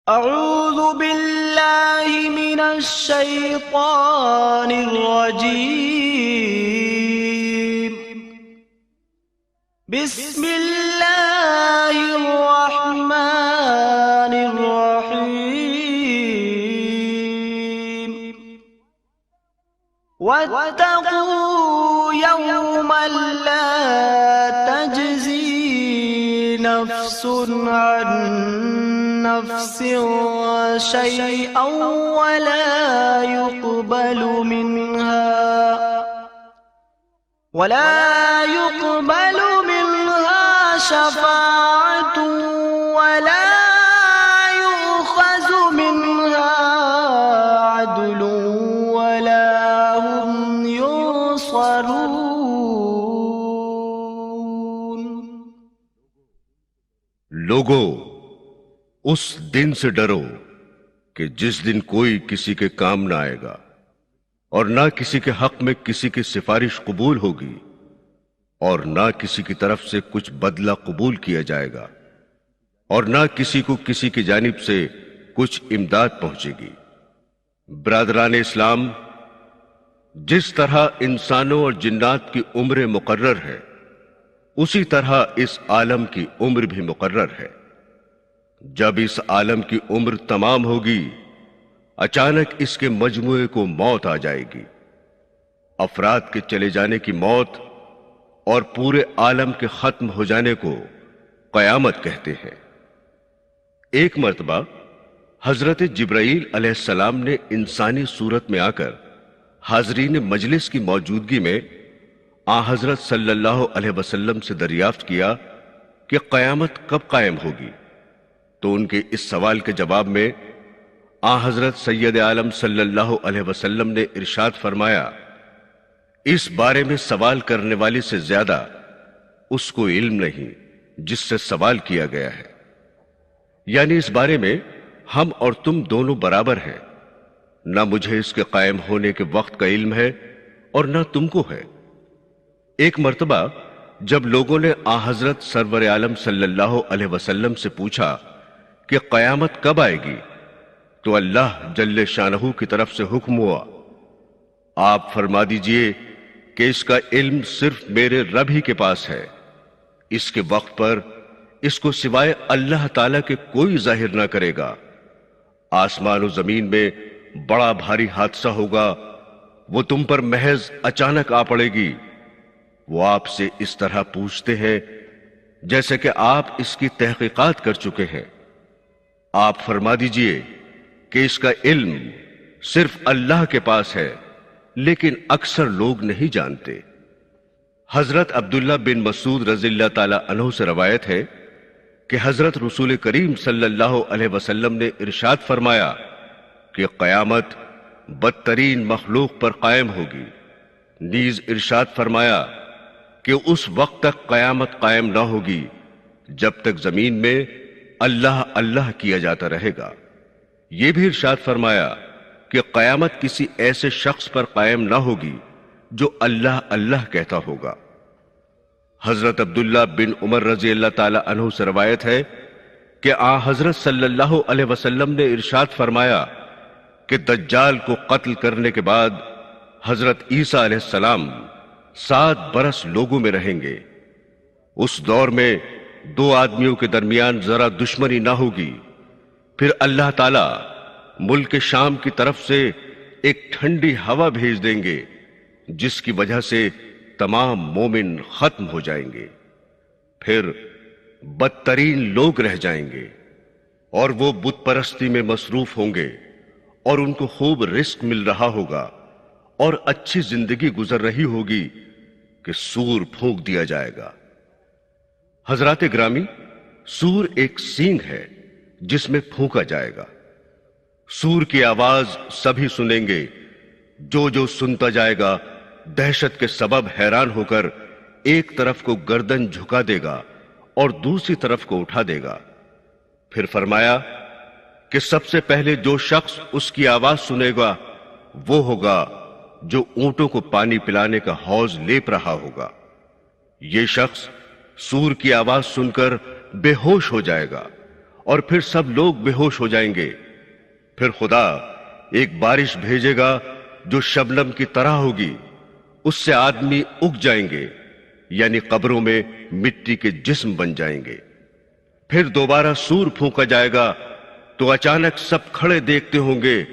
اعوذ باللہ من الشیطان الرجیم بسم اللہ الرحمن الرحیم واتقوا یوما لا تجزی نفس عن نفس شيئا ولا يقبل منها شفاعة ولا يؤخذ منها عدل ولا هم ينصرون۔ لوگو، اس دن سے ڈرو کہ جس دن کوئی کسی کے کام نہ آئے گا اور نہ کسی کے حق میں کسی کی سفارش قبول ہوگی اور نہ کسی کی طرف سے کچھ بدلہ قبول کیا جائے گا اور نہ کسی کو کسی کی جانب سے کچھ امداد پہنچے گی۔ برادران اسلام، جس طرح انسانوں اور جنات کی عمر مقرر ہے اسی طرح اس عالم کی عمر بھی مقرر ہے۔ جب اس عالم کی عمر تمام ہوگی اچانک اس کے مجموعے کو موت آ جائے گی۔ افراد کے چلے جانے کی موت اور پورے عالم کے ختم ہو جانے کو قیامت کہتے ہیں۔ ایک مرتبہ حضرت جبرائیل علیہ السلام نے انسانی صورت میں آ کر حاضرین مجلس کی موجودگی میں آن حضرت صلی اللہ علیہ وسلم سے دریافت کیا کہ قیامت کب قائم ہوگی؟ تو ان کے اس سوال کے جواب میں آن حضرت سید عالم صلی اللہ علیہ وسلم نے ارشاد فرمایا، اس بارے میں سوال کرنے والے سے زیادہ اس کو علم نہیں جس سے سوال کیا گیا ہے، یعنی اس بارے میں ہم اور تم دونوں برابر ہیں، نہ مجھے اس کے قائم ہونے کے وقت کا علم ہے اور نہ تم کو ہے۔ ایک مرتبہ جب لوگوں نے آن حضرت سرور عالم صلی اللہ علیہ وسلم سے پوچھا کہ قیامت کب آئے گی، تو اللہ جل شانہ کی طرف سے حکم ہوا، آپ فرما دیجئے کہ اس کا علم صرف میرے رب ہی کے پاس ہے، اس کے وقت پر اس کو سوائے اللہ تعالیٰ کے کوئی ظاہر نہ کرے گا۔ آسمان و زمین میں بڑا بھاری حادثہ ہوگا، وہ تم پر محض اچانک آ پڑے گی۔ وہ آپ سے اس طرح پوچھتے ہیں جیسے کہ آپ اس کی تحقیقات کر چکے ہیں۔ آپ فرما دیجئے کہ اس کا علم صرف اللہ کے پاس ہے، لیکن اکثر لوگ نہیں جانتے۔ حضرت عبداللہ بن مسعود رضی اللہ تعالی عنہ سے روایت ہے کہ حضرت رسول کریم صلی اللہ علیہ وسلم نے ارشاد فرمایا کہ قیامت بدترین مخلوق پر قائم ہوگی۔ نیز ارشاد فرمایا کہ اس وقت تک قیامت قائم نہ ہوگی جب تک زمین میں اللہ اللہ کیا جاتا رہے گا۔ یہ بھی ارشاد فرمایا کہ قیامت کسی ایسے شخص پر قائم نہ ہوگی جو اللہ اللہ کہتا ہوگا۔ حضرت عبداللہ بن عمر رضی اللہ تعالی عنہ سے روایت ہے کہ آن حضرت صلی اللہ علیہ وسلم نے ارشاد فرمایا کہ دجال کو قتل کرنے کے بعد حضرت عیسیٰ علیہ السلام 7 برس لوگوں میں رہیں گے۔ اس دور میں 2 آدمیوں کے درمیان ذرا دشمنی نہ ہوگی، پھر اللہ تعالیٰ ملک شام کی طرف سے ایک ٹھنڈی ہوا بھیج دیں گے جس کی وجہ سے تمام مومن ختم ہو جائیں گے، پھر بدترین لوگ رہ جائیں گے اور وہ بت پرستی میں مصروف ہوں گے اور ان کو خوب رزق مل رہا ہوگا اور اچھی زندگی گزر رہی ہوگی کہ سور پھونک دیا جائے گا۔ حضرات گرامی، سور ایک سینگ ہے جس میں پھونکا جائے گا۔ سور کی آواز سبھی سنیں گے، جو سنتا جائے گا دہشت کے سبب حیران ہو کر ایک طرف کو گردن جھکا دے گا اور دوسری طرف کو اٹھا دے گا۔ پھر فرمایا کہ سب سے پہلے جو شخص اس کی آواز سنے گا وہ ہوگا جو اونٹوں کو پانی پلانے کا حوض لیپ رہا ہوگا۔ یہ شخص سور کی آواز سن کر بے ہوش ہو جائے گا اور پھر سب لوگ بے ہوش ہو جائیں گے۔ پھر خدا ایک بارش بھیجے گا جو شبنم کی طرح ہوگی، اس سے آدمی اگ جائیں گے، یعنی قبروں میں مٹی کے جسم بن جائیں گے۔ پھر دوبارہ سور پھونکا جائے گا تو اچانک سب کھڑے دیکھتے ہوں گے۔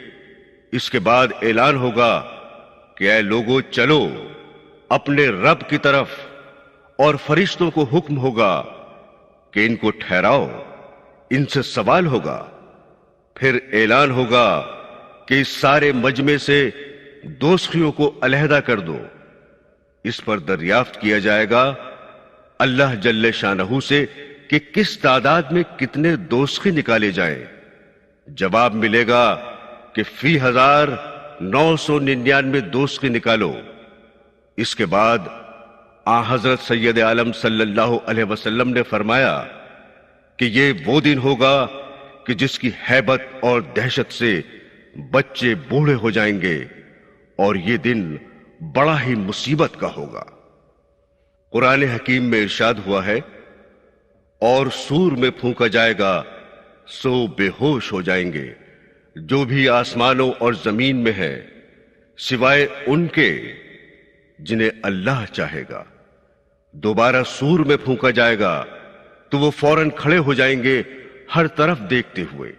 اس کے بعد اعلان ہوگا کہ اے لوگو چلو اپنے رب کی طرف، اور فرشتوں کو حکم ہوگا کہ ان کو ٹھہراؤ، ان سے سوال ہوگا۔ پھر اعلان ہوگا کہ اس سارے مجمع سے دوزخیوں کو علیحدہ کر دو۔ اس پر دریافت کیا جائے گا اللہ جل شانہ سے کہ کس تعداد میں کتنے دوزخی نکالے جائیں۔ جواب ملے گا کہ فی 1999 دوزخی نکالو۔ اس کے بعد حضرت سید عالم صلی اللہ علیہ وسلم نے فرمایا کہ یہ وہ دن ہوگا کہ جس کی ہیبت اور دہشت سے بچے بوڑھے ہو جائیں گے، اور یہ دن بڑا ہی مصیبت کا ہوگا۔ قرآن حکیم میں ارشاد ہوا ہے، اور سور میں پھونکا جائے گا سو بے ہوش ہو جائیں گے جو بھی آسمانوں اور زمین میں ہے، سوائے ان کے جنہیں اللہ چاہے گا۔ دوبارہ سور میں پھونکا جائے گا تو وہ فوراً کھڑے ہو جائیں گے ہر طرف دیکھتے ہوئے۔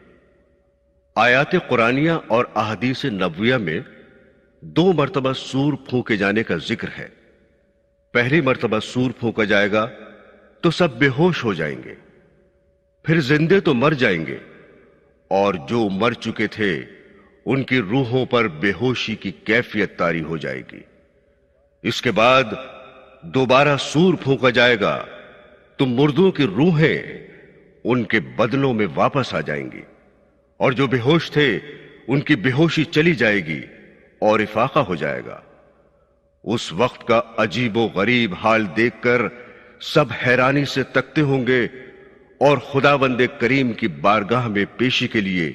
آیات قرآنیہ اور احادیث نبویہ میں 2 مرتبہ سور پھونکے جانے کا ذکر ہے۔ پہلی مرتبہ سور پھونکا جائے گا تو سب بے ہوش ہو جائیں گے، پھر زندے تو مر جائیں گے، اور جو مر چکے تھے ان کی روحوں پر بے ہوشی کی کیفیت طاری ہو جائے گی۔ اس کے بعد دوبارہ سور پھونکا جائے گا تو مردوں کی روحیں ان کے بدنوں میں واپس آ جائیں گی، اور جو بے ہوش تھے ان کی بے ہوشی چلی جائے گی اور افاقہ ہو جائے گا۔ اس وقت کا عجیب و غریب حال دیکھ کر سب حیرانی سے تکتے ہوں گے، اور خداوند کریم کی بارگاہ میں پیشی کے لیے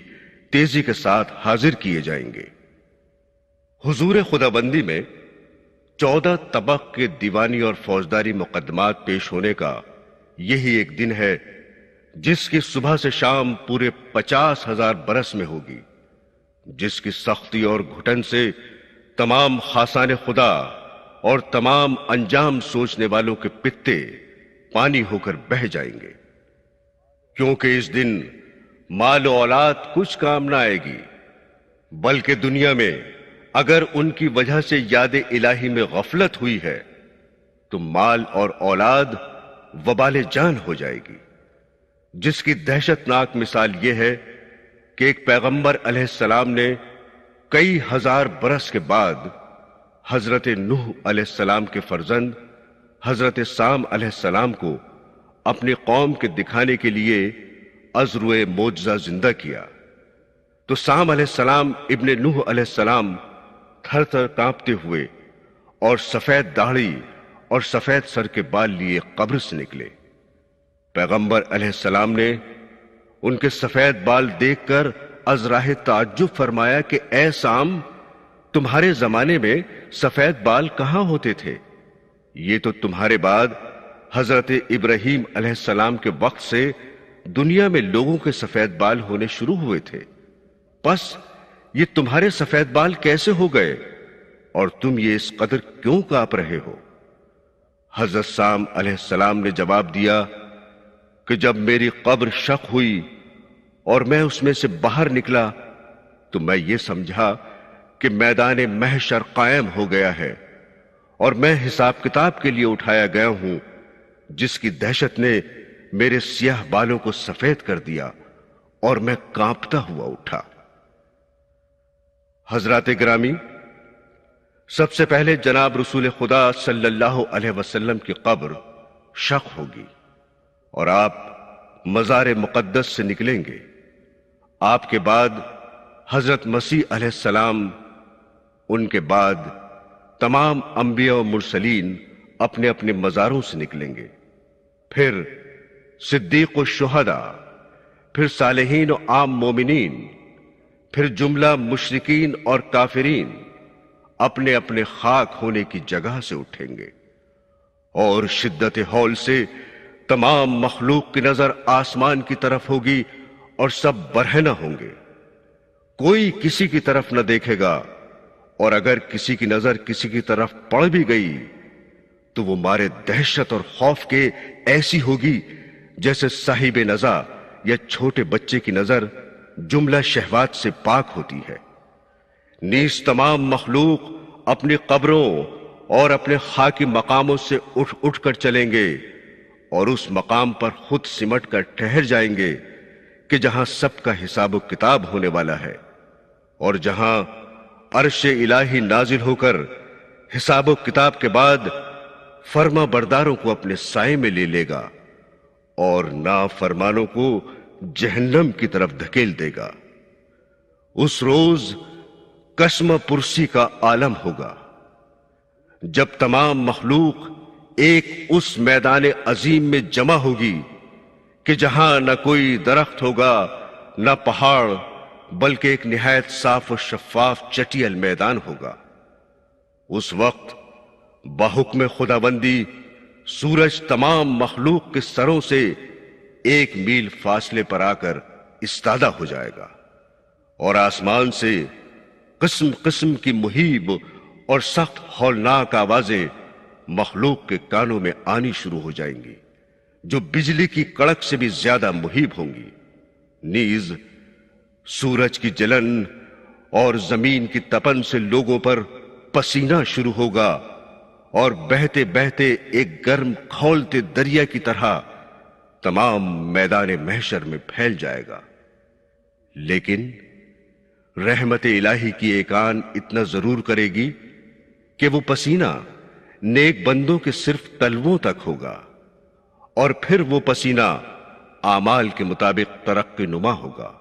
تیزی کے ساتھ حاضر کیے جائیں گے۔ حضور خداوندی میں 14 طبق کے دیوانی اور فوجداری مقدمات پیش ہونے کا یہی ایک دن ہے جس کی صبح سے شام پورے 50,000 برس میں ہوگی، جس کی سختی اور گھٹن سے تمام خاصان خدا اور تمام انجام سوچنے والوں کے پتے پانی ہو کر بہہ جائیں گے، کیونکہ اس دن مال و اولاد کچھ کام نہ آئے گی، بلکہ دنیا میں اگر ان کی وجہ سے یاد الہی میں غفلت ہوئی ہے تو مال اور اولاد وبال جان ہو جائے گی، جس کی دہشت ناک مثال یہ ہے کہ ایک پیغمبر علیہ السلام نے کئی ہزار برس کے بعد حضرت نوح علیہ السلام کے فرزند حضرت سام علیہ السلام کو اپنی قوم کے دکھانے کے لیے ازروئے معجزہ زندہ کیا، تو سام علیہ السلام ابن نوح علیہ السلام تھر تھر کانپتے ہوئے اور سفید داڑھی اور سفید سر کے بال لیے قبر سے نکلے۔ پیغمبر علیہ السلام نے ان کے سفید بال دیکھ کر از راہ تعجب فرمایا کہ اے سام، تمہارے زمانے میں سفید بال کہاں ہوتے تھے؟ یہ تو تمہارے بعد حضرت ابراہیم علیہ السلام کے وقت سے دنیا میں لوگوں کے سفید بال ہونے شروع ہوئے تھے، پس یہ تمہارے سفید بال کیسے ہو گئے، اور تم یہ اس قدر کیوں کانپ رہے ہو؟ حضرت سام علیہ السلام نے جواب دیا کہ جب میری قبر شق ہوئی اور میں اس میں سے باہر نکلا تو میں یہ سمجھا کہ میدان محشر قائم ہو گیا ہے، اور میں حساب کتاب کے لیے اٹھایا گیا ہوں، جس کی دہشت نے میرے سیاہ بالوں کو سفید کر دیا اور میں کانپتا ہوا اٹھا۔ حضرات گرامی، سب سے پہلے جناب رسول خدا صلی اللہ علیہ وسلم کی قبر شق ہوگی اور آپ مزار مقدس سے نکلیں گے۔ آپ کے بعد حضرت مسیح علیہ السلام، ان کے بعد تمام انبیاء و مرسلین اپنے اپنے مزاروں سے نکلیں گے، پھر صدیق و شہداء، پھر صالحین و عام مومنین، پھر جملہ مشرکین اور کافرین اپنے اپنے خاک ہونے کی جگہ سے اٹھیں گے، اور شدت ہول سے تمام مخلوق کی نظر آسمان کی طرف ہوگی اور سب برہنہ ہوں گے، کوئی کسی کی طرف نہ دیکھے گا، اور اگر کسی کی نظر کسی کی طرف پڑ بھی گئی تو وہ مارے دہشت اور خوف کے ایسی ہوگی جیسے صاحب نزع یا چھوٹے بچے کی نظر جملہ شہوات سے پاک ہوتی ہے۔ نیز تمام مخلوق اپنی قبروں اور اپنے خاکی مقاموں سے اٹھ اٹھ کر چلیں گے اور اس مقام پر خود سمٹ کر ٹھہر جائیں گے کہ جہاں سب کا حساب و کتاب ہونے والا ہے، اور جہاں عرش الہی نازل ہو کر حساب و کتاب کے بعد فرما برداروں کو اپنے سائے میں لے لے گا اور نافرمانوں کو جہنم کی طرف دھکیل دے گا۔ اس روز قسم پرسی کا عالم ہوگا جب تمام مخلوق ایک اس میدان عظیم میں جمع ہوگی کہ جہاں نہ کوئی درخت ہوگا نہ پہاڑ، بلکہ ایک نہایت صاف و شفاف چٹیل میدان ہوگا۔ اس وقت بحکم خداوندی سورج تمام مخلوق کے سروں سے 1 میل فاصلے پر آ کر استادہ ہو جائے گا، اور آسمان سے قسم قسم کی مہیب اور سخت ہولناک آوازیں مخلوق کے کانوں میں آنی شروع ہو جائیں گی، جو بجلی کی کڑک سے بھی زیادہ مہیب ہوں گی۔ نیز سورج کی جلن اور زمین کی تپن سے لوگوں پر پسینہ شروع ہوگا، اور بہتے بہتے ایک گرم کھولتے دریا کی طرح تمام میدان محشر میں پھیل جائے گا۔ لیکن رحمت الہی کی ایک آن اتنا ضرور کرے گی کہ وہ پسینہ نیک بندوں کے صرف تلووں تک ہوگا، اور پھر وہ پسینہ اعمال کے مطابق ترقی نما ہوگا،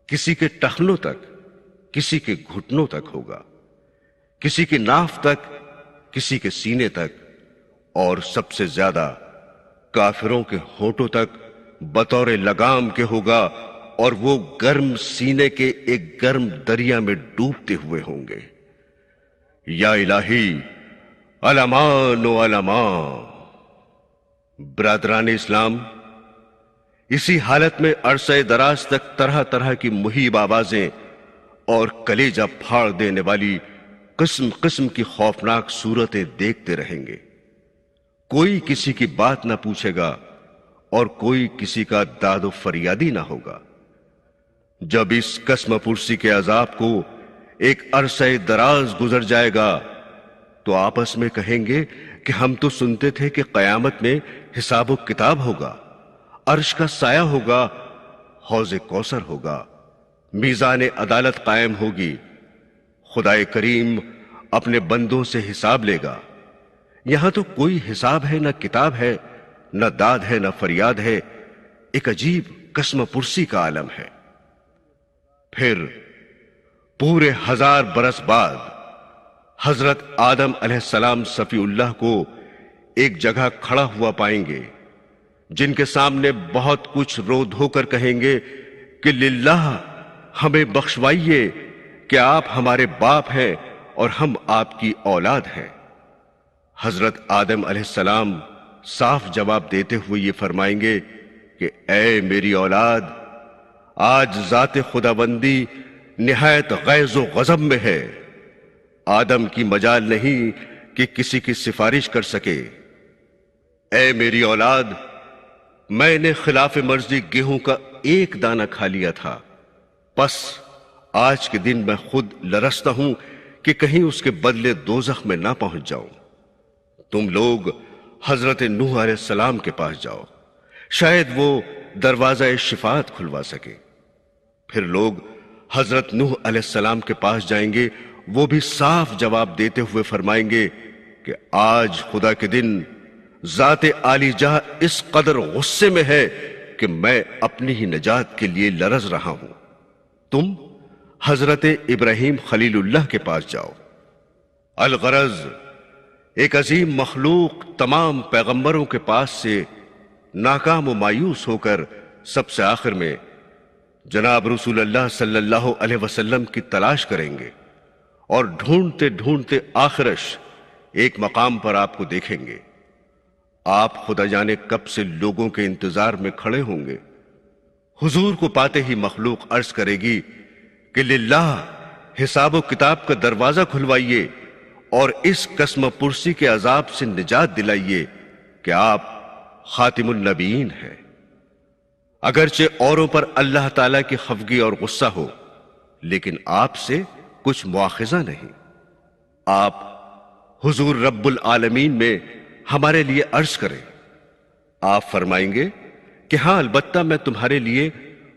کسی کے ٹخنوں تک، کسی کے گھٹنوں تک ہوگا، کسی کے ناف تک، کسی کے سینے تک، اور سب سے زیادہ کافروں کے ہونٹوں تک بطور لگام کے ہوگا، اور وہ گرم سینے کے ایک گرم دریا میں ڈوبتے ہوئے ہوں گے۔ یا الہی الامان و الامان۔ برادران اسلام، اسی حالت میں عرصہ دراز تک طرح طرح کی مہیب آوازیں اور کلیجہ پھاڑ دینے والی قسم قسم کی خوفناک صورتیں دیکھتے رہیں گے۔ کوئی کسی کی بات نہ پوچھے گا اور کوئی کسی کا داد و فریادی نہ ہوگا۔ جب اس قسم پرسی کے عذاب کو ایک عرصہ دراز گزر جائے گا تو آپس میں کہیں گے کہ ہم تو سنتے تھے کہ قیامت میں حساب و کتاب ہوگا، عرش کا سایہ ہوگا، حوض کوثر ہوگا، میزان عدالت قائم ہوگی، خدائے کریم اپنے بندوں سے حساب لے گا۔ یہاں تو کوئی حساب ہے، نہ کتاب ہے، نہ داد ہے، نہ فریاد ہے، ایک عجیب قسم پرسی کا عالم ہے۔ پھر پورے 1000 برس بعد حضرت آدم علیہ السلام صفی اللہ کو ایک جگہ کھڑا ہوا پائیں گے، جن کے سامنے بہت کچھ رو دھو کر کہیں گے کہ للہ ہمیں بخشوائیے کہ آپ ہمارے باپ ہیں اور ہم آپ کی اولاد ہیں۔ حضرت آدم علیہ السلام صاف جواب دیتے ہوئے یہ فرمائیں گے کہ اے میری اولاد، آج ذات خداوندی نہایت غیظ و غضب میں ہے، آدم کی مجال نہیں کہ کسی کی سفارش کر سکے۔ اے میری اولاد، میں نے خلاف مرضی گیہوں کا ایک دانہ کھا لیا تھا، پس آج کے دن میں خود لرزتا ہوں کہ کہیں اس کے بدلے دوزخ میں نہ پہنچ جاؤں۔ تم لوگ حضرت نوح علیہ السلام کے پاس جاؤ، شاید وہ دروازہ شفاعت کھلوا سکے۔ پھر لوگ حضرت نوح علیہ السلام کے پاس جائیں گے، وہ بھی صاف جواب دیتے ہوئے فرمائیں گے کہ آج خدا کے دن ذات عالی جاہ اس قدر غصے میں ہے کہ میں اپنی ہی نجات کے لیے لرز رہا ہوں۔ تم حضرت ابراہیم خلیل اللہ کے پاس جاؤ۔ الغرض ایک عظیم مخلوق تمام پیغمبروں کے پاس سے ناکام و مایوس ہو کر سب سے آخر میں جناب رسول اللہ صلی اللہ علیہ وسلم کی تلاش کریں گے، اور ڈھونڈتے ڈھونڈتے آخرش ایک مقام پر آپ کو دیکھیں گے۔ آپ خدا جانے کب سے لوگوں کے انتظار میں کھڑے ہوں گے۔ حضور کو پاتے ہی مخلوق عرض کرے گی کہ للہ حساب و کتاب کا دروازہ کھلوائیے اور اس قسم پرسی کے عذاب سے نجات دلائیے کہ آپ خاتم النبیین ہیں۔ اگرچہ اوروں پر اللہ تعالیٰ کی خفگی اور غصہ ہو، لیکن آپ سے کچھ مواخذہ نہیں۔ آپ حضور رب العالمین میں ہمارے لیے عرض کریں۔ آپ فرمائیں گے کہ ہاں البتہ میں تمہارے لیے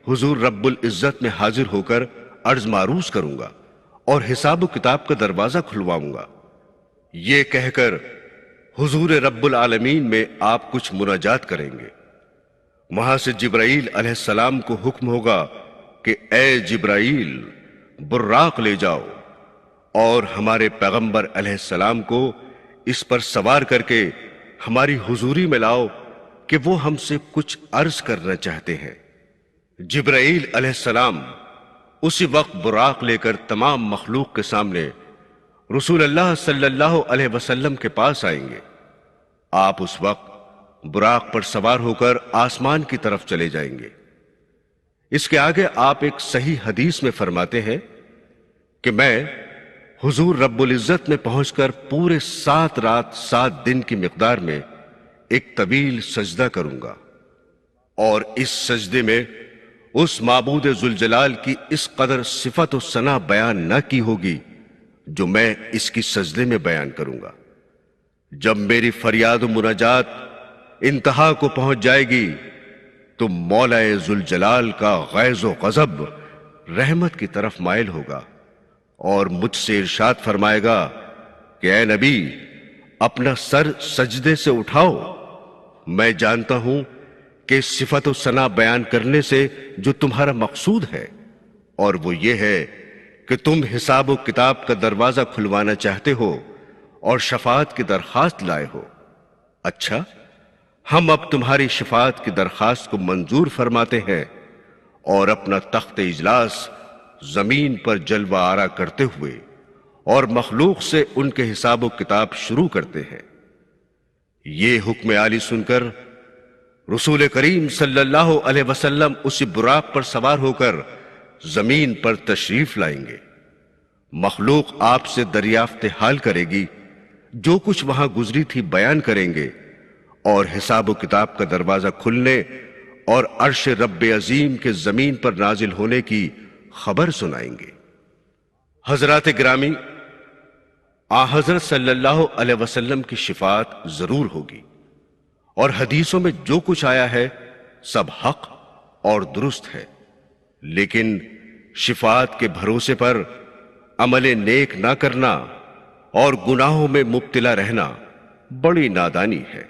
حضور رب العزت میں حاضر ہو کر عرض معروض کروں گا اور حساب و کتاب کا دروازہ کھلواؤں گا۔ یہ کہہ کر حضور رب العالمین میں آپ کچھ مناجات کریں گے۔ وہاں سے جبرائیل علیہ السلام کو حکم ہوگا کہ اے جبرائیل براق لے جاؤ اور ہمارے پیغمبر علیہ السلام کو اس پر سوار کر کے ہماری حضوری میں لاؤ کہ وہ ہم سے کچھ عرض کرنا چاہتے ہیں۔ جبرائیل علیہ السلام اسی وقت براق لے کر تمام مخلوق کے سامنے رسول اللہ صلی اللہ علیہ وسلم کے پاس آئیں گے۔ آپ اس وقت براق پر سوار ہو کر آسمان کی طرف چلے جائیں گے۔ اس کے آگے آپ ایک صحیح حدیث میں فرماتے ہیں کہ میں حضور رب العزت میں پہنچ کر پورے 7 رات 7 دن کی مقدار میں ایک طویل سجدہ کروں گا، اور اس سجدے میں اس معبود ذوالجلال کی اس قدر صفت و ثنا بیان نہ کی ہوگی جو میں اس کی سجدے میں بیان کروں گا۔ جب میری فریاد و مناجات انتہا کو پہنچ جائے گی تو مولا ذوالجلال کا غیظ و غضب رحمت کی طرف مائل ہوگا اور مجھ سے ارشاد فرمائے گا کہ اے نبی اپنا سر سجدے سے اٹھاؤ، میں جانتا ہوں کہ صفت و ثنا بیان کرنے سے جو تمہارا مقصود ہے، اور وہ یہ ہے کہ تم حساب و کتاب کا دروازہ کھلوانا چاہتے ہو اور شفاعت کی درخواست لائے ہو۔ اچھا، ہم اب تمہاری شفاعت کی درخواست کو منظور فرماتے ہیں اور اپنا تخت اجلاس زمین پر جلوہ آرا کرتے ہوئے اور مخلوق سے ان کے حساب و کتاب شروع کرتے ہیں۔ یہ حکم عالی سن کر رسول کریم صلی اللہ علیہ وسلم اسی براق پر سوار ہو کر زمین پر تشریف لائیں گے۔ مخلوق آپ سے دریافت حال کرے گی، جو کچھ وہاں گزری تھی بیان کریں گے، اور حساب و کتاب کا دروازہ کھلنے اور عرش رب عظیم کے زمین پر نازل ہونے کی خبر سنائیں گے۔ حضرات گرامی، حضرت صلی اللہ علیہ وسلم کی شفاعت ضرور ہوگی، اور حدیثوں میں جو کچھ آیا ہے سب حق اور درست ہے، لیکن شفاعت کے بھروسے پر عمل نیک نہ کرنا اور گناہوں میں مبتلا رہنا بڑی نادانی ہے۔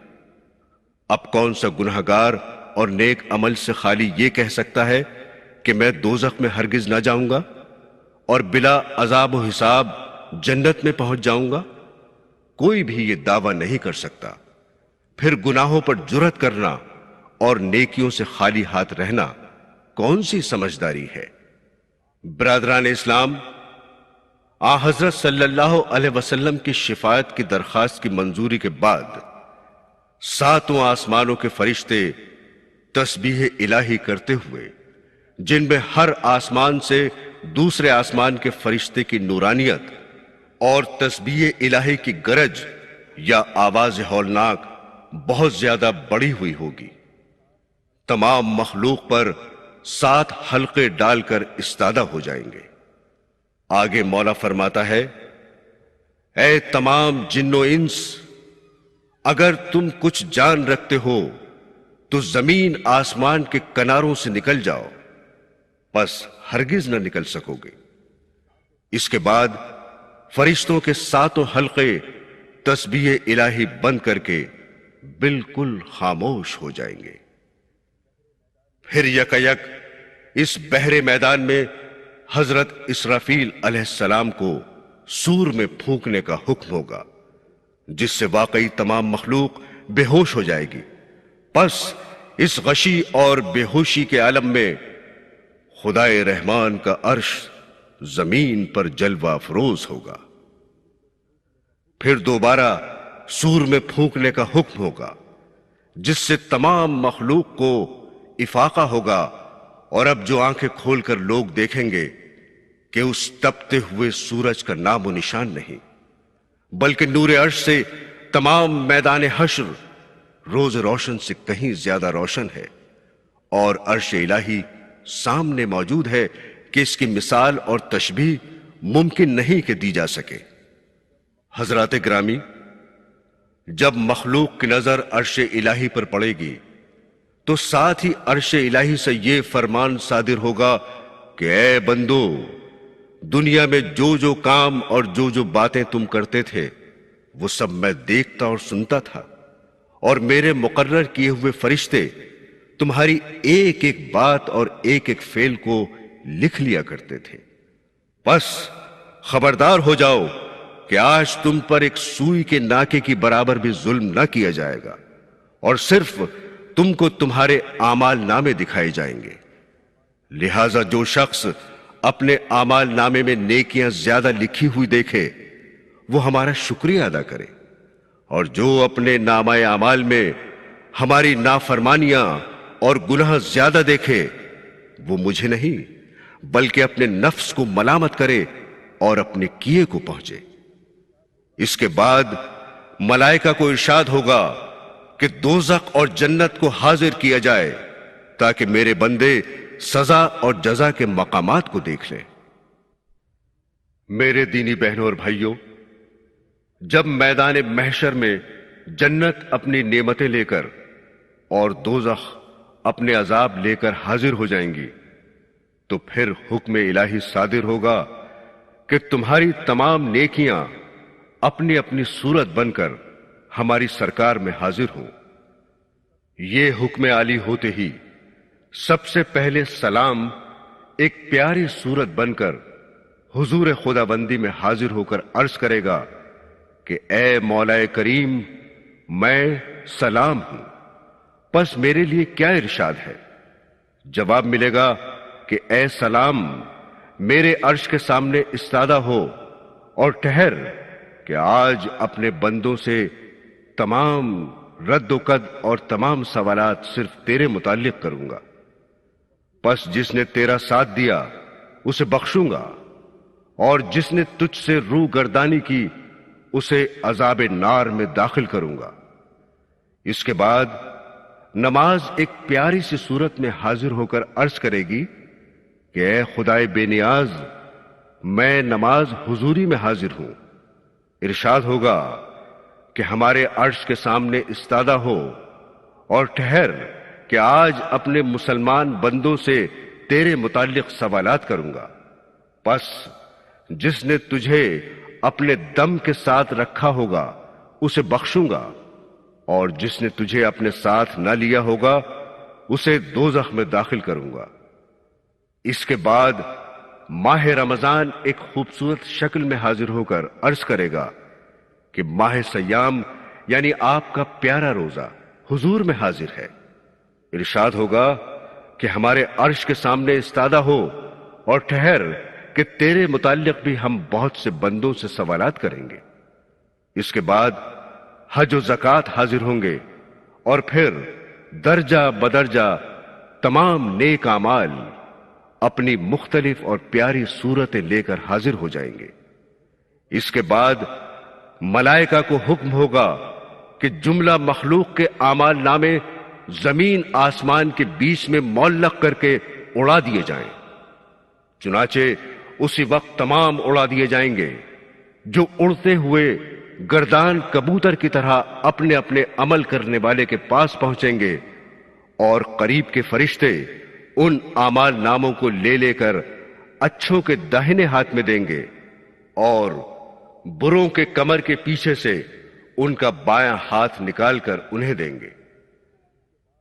اب کون سا گنہگار اور نیک عمل سے خالی یہ کہہ سکتا ہے کہ میں دوزخ میں ہرگز نہ جاؤں گا اور بلا عذاب و حساب جنت میں پہنچ جاؤں گا؟ کوئی بھی یہ دعویٰ نہیں کر سکتا۔ پھر گناہوں پر جرأت کرنا اور نیکیوں سے خالی ہاتھ رہنا کون سی سمجھداری ہے؟ برادران اسلام، حضرت صلی اللہ علیہ وسلم کی شفاعت کی درخواست کی منظوری کے بعد 7 آسمانوں کے فرشتے تسبیح الہی کرتے ہوئے، جن میں ہر آسمان سے دوسرے آسمان کے فرشتے کی نورانیت اور تسبیح الہی کی گرج یا آواز ہولناک بہت زیادہ بڑی ہوئی ہوگی، تمام مخلوق پر 7 حلقے ڈال کر استادہ ہو جائیں گے۔ آگے مولا فرماتا ہے، اے تمام جن و انس، اگر تم کچھ جان رکھتے ہو تو زمین آسمان کے کناروں سے نکل جاؤ، پس ہرگز نہ نکل سکو گے۔ اس کے بعد فرشتوں کے 7 حلقے تسبیح الہی بند کر کے بالکل خاموش ہو جائیں گے۔ پھر یکایک اس بحر میدان میں حضرت اسرافیل علیہ السلام کو سور میں پھونکنے کا حکم ہوگا، جس سے واقعی تمام مخلوق بے ہوش ہو جائے گی۔ پس اس غشی اور بے ہوشی کے عالم میں خدائے رحمان کا عرش زمین پر جلوہ افروز ہوگا۔ پھر دوبارہ سور میں پھونکنے کا حکم ہوگا، جس سے تمام مخلوق کو افاقہ ہوگا اور اب جو آنکھیں کھول کر لوگ دیکھیں گے کہ اس تپتے ہوئے سورج کا نام و نشان نہیں، بلکہ نور عرش سے تمام میدان حشر روز روشن سے کہیں زیادہ روشن ہے، اور عرش الہی سامنے موجود ہے کہ اس کی مثال اور تشبیہ ممکن نہیں کہ دی جا سکے۔ حضرات گرامی، جب مخلوق کی نظر عرش الہی پر پڑے گی تو ساتھ ہی عرش الہی سے یہ فرمان صادر ہوگا کہ اے بندو، دنیا میں جو جو کام اور جو جو باتیں تم کرتے تھے وہ سب میں دیکھتا اور سنتا تھا، اور میرے مقرر کیے ہوئے فرشتے تمہاری ایک ایک بات اور ایک ایک فعل کو لکھ لیا کرتے تھے۔ بس خبردار ہو جاؤ کہ آج تم پر ایک سوئی کے ناکے کی برابر بھی ظلم نہ کیا جائے گا، اور صرف تم کو تمہارے اعمال نامے دکھائے جائیں گے۔ لہذا جو شخص اپنے اعمال نامے میں نیکیاں زیادہ لکھی ہوئی دیکھے وہ ہمارا شکریہ ادا کرے، اور جو اپنے نامہ اعمال میں ہماری نافرمانیاں اور گناہ زیادہ دیکھے وہ مجھے نہیں بلکہ اپنے نفس کو ملامت کرے اور اپنے کیے کو پہنچے۔ اس کے بعد ملائکہ کو ارشاد ہوگا کہ دوزخ اور جنت کو حاضر کیا جائے تاکہ میرے بندے سزا اور جزا کے مقامات کو دیکھ لیں۔ میرے دینی بہنوں اور بھائیوں، جب میدان محشر میں جنت اپنی نعمتیں لے کر اور دوزخ اپنے عذاب لے کر حاضر ہو جائیں گی تو پھر حکم الہی صادر ہوگا کہ تمہاری تمام نیکیاں اپنی اپنی صورت بن کر ہماری سرکار میں حاضر ہوں۔ یہ حکم عالی ہوتے ہی سب سے پہلے سلام ایک پیاری صورت بن کر حضور خدا بندی میں حاضر ہو کر عرض کرے گا کہ اے مولا کریم، میں سلام ہوں، پس میرے لیے کیا ارشاد ہے؟ جواب ملے گا کہ اے سلام، میرے عرش کے سامنے استادہ ہو اور ٹھہر کہ آج اپنے بندوں سے تمام رد و قد اور تمام سوالات صرف تیرے متعلق کروں گا۔ پس جس نے تیرا ساتھ دیا اسے بخشوں گا، اور جس نے تجھ سے روح گردانی کی اسے عذاب نار میں داخل کروں گا۔ اس کے بعد نماز ایک پیاری سی صورت میں حاضر ہو کر عرض کرے گی کہ اے خدائے بے نیاز، میں نماز حضوری میں حاضر ہوں۔ ارشاد ہوگا کہ ہمارے عرش کے سامنے استادہ ہو اور ٹھہر کہ آج اپنے مسلمان بندوں سے تیرے متعلق سوالات کروں گا۔ پس جس نے تجھے اپنے دم کے ساتھ رکھا ہوگا اسے بخشوں گا، اور جس نے تجھے اپنے ساتھ نہ لیا ہوگا اسے دوزخ میں داخل کروں گا۔ اس کے بعد ماہ رمضان ایک خوبصورت شکل میں حاضر ہو کر عرض کرے گا کہ ماہ سیام یعنی آپ کا پیارا روزہ حضور میں حاضر ہے۔ ارشاد ہوگا کہ ہمارے عرش کے سامنے استادہ ہو اور ٹھہر کہ تیرے متعلق بھی ہم بہت سے بندوں سے سوالات کریں گے۔ اس کے بعد حج و زکوٰۃ حاضر ہوں گے، اور پھر درجہ بدرجہ تمام نیک اعمال اپنی مختلف اور پیاری صورتیں لے کر حاضر ہو جائیں گے۔ اس کے بعد ملائکہ کو حکم ہوگا کہ جملہ مخلوق کے اعمال نامے زمین آسمان کے بیچ میں معلق کر کے اڑا دیے جائیں۔ چنانچہ اسی وقت تمام اڑا دیے جائیں گے۔ جو اڑتے ہوئے گردان کبوتر کی طرح اپنے اپنے عمل کرنے والے کے پاس پہنچیں گے، اور قریب کے فرشتے ان اعمال ناموں کو لے لے کر اچھوں کے داہنے ہاتھ میں دیں گے، اور بروں کے کمر کے پیچھے سے ان کا بایاں ہاتھ نکال کر انہیں دیں گے۔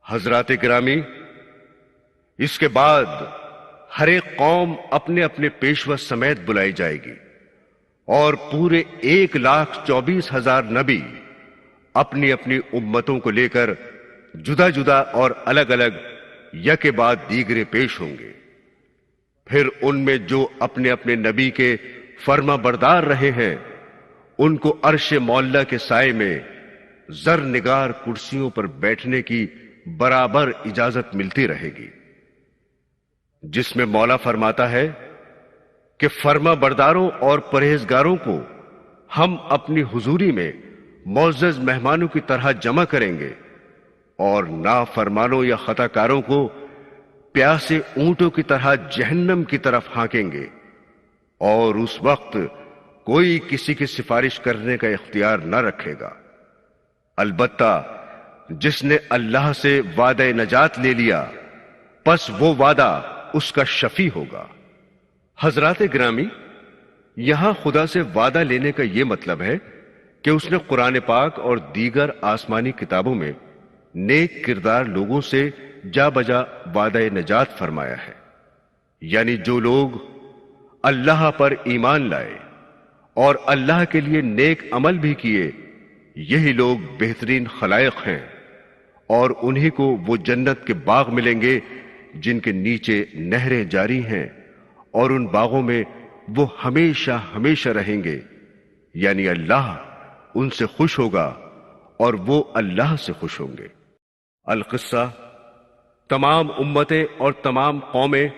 حضرات گرامی، اس کے بعد ہر ایک قوم اپنے اپنے پیشوا سمیت بلائی جائے گی، اور پورے 1,24,000 نبی اپنی اپنی امتوں کو لے کر جدا جدا اور الگ الگ یکے بعد دیگرے پیش ہوں گے۔ پھر ان میں جو اپنے اپنے نبی کے فرما بردار رہے ہیں ان کو عرش مولا کے سائے میں زر نگار کرسیوں پر بیٹھنے کی برابر اجازت ملتی رہے گی۔ جس میں مولا فرماتا ہے کہ فرما برداروں اور پرہیزگاروں کو ہم اپنی حضوری میں معزز مہمانوں کی طرح جمع کریں گے اور نافرمانوں یا خطا کاروں کو پیاسے اونٹوں کی طرح جہنم کی طرف ہانکیں گے، اور اس وقت کوئی کسی کی سفارش کرنے کا اختیار نہ رکھے گا، البتہ جس نے اللہ سے وعدہ نجات لے لیا پس وہ وعدہ اس کا شفیع ہوگا۔ حضرات گرامی، یہاں خدا سے وعدہ لینے کا یہ مطلب ہے کہ اس نے قرآن پاک اور دیگر آسمانی کتابوں میں نیک کردار لوگوں سے جا بجا وعدہ نجات فرمایا ہے، یعنی جو لوگ اللہ پر ایمان لائے اور اللہ کے لیے نیک عمل بھی کیے، یہی لوگ بہترین خلائق ہیں، اور انہی کو وہ جنت کے باغ ملیں گے جن کے نیچے نہریں جاری ہیں، اور ان باغوں میں وہ ہمیشہ ہمیشہ رہیں گے، یعنی اللہ ان سے خوش ہوگا اور وہ اللہ سے خوش ہوں گے۔ القصہ، تمام امتیں اور تمام قومیں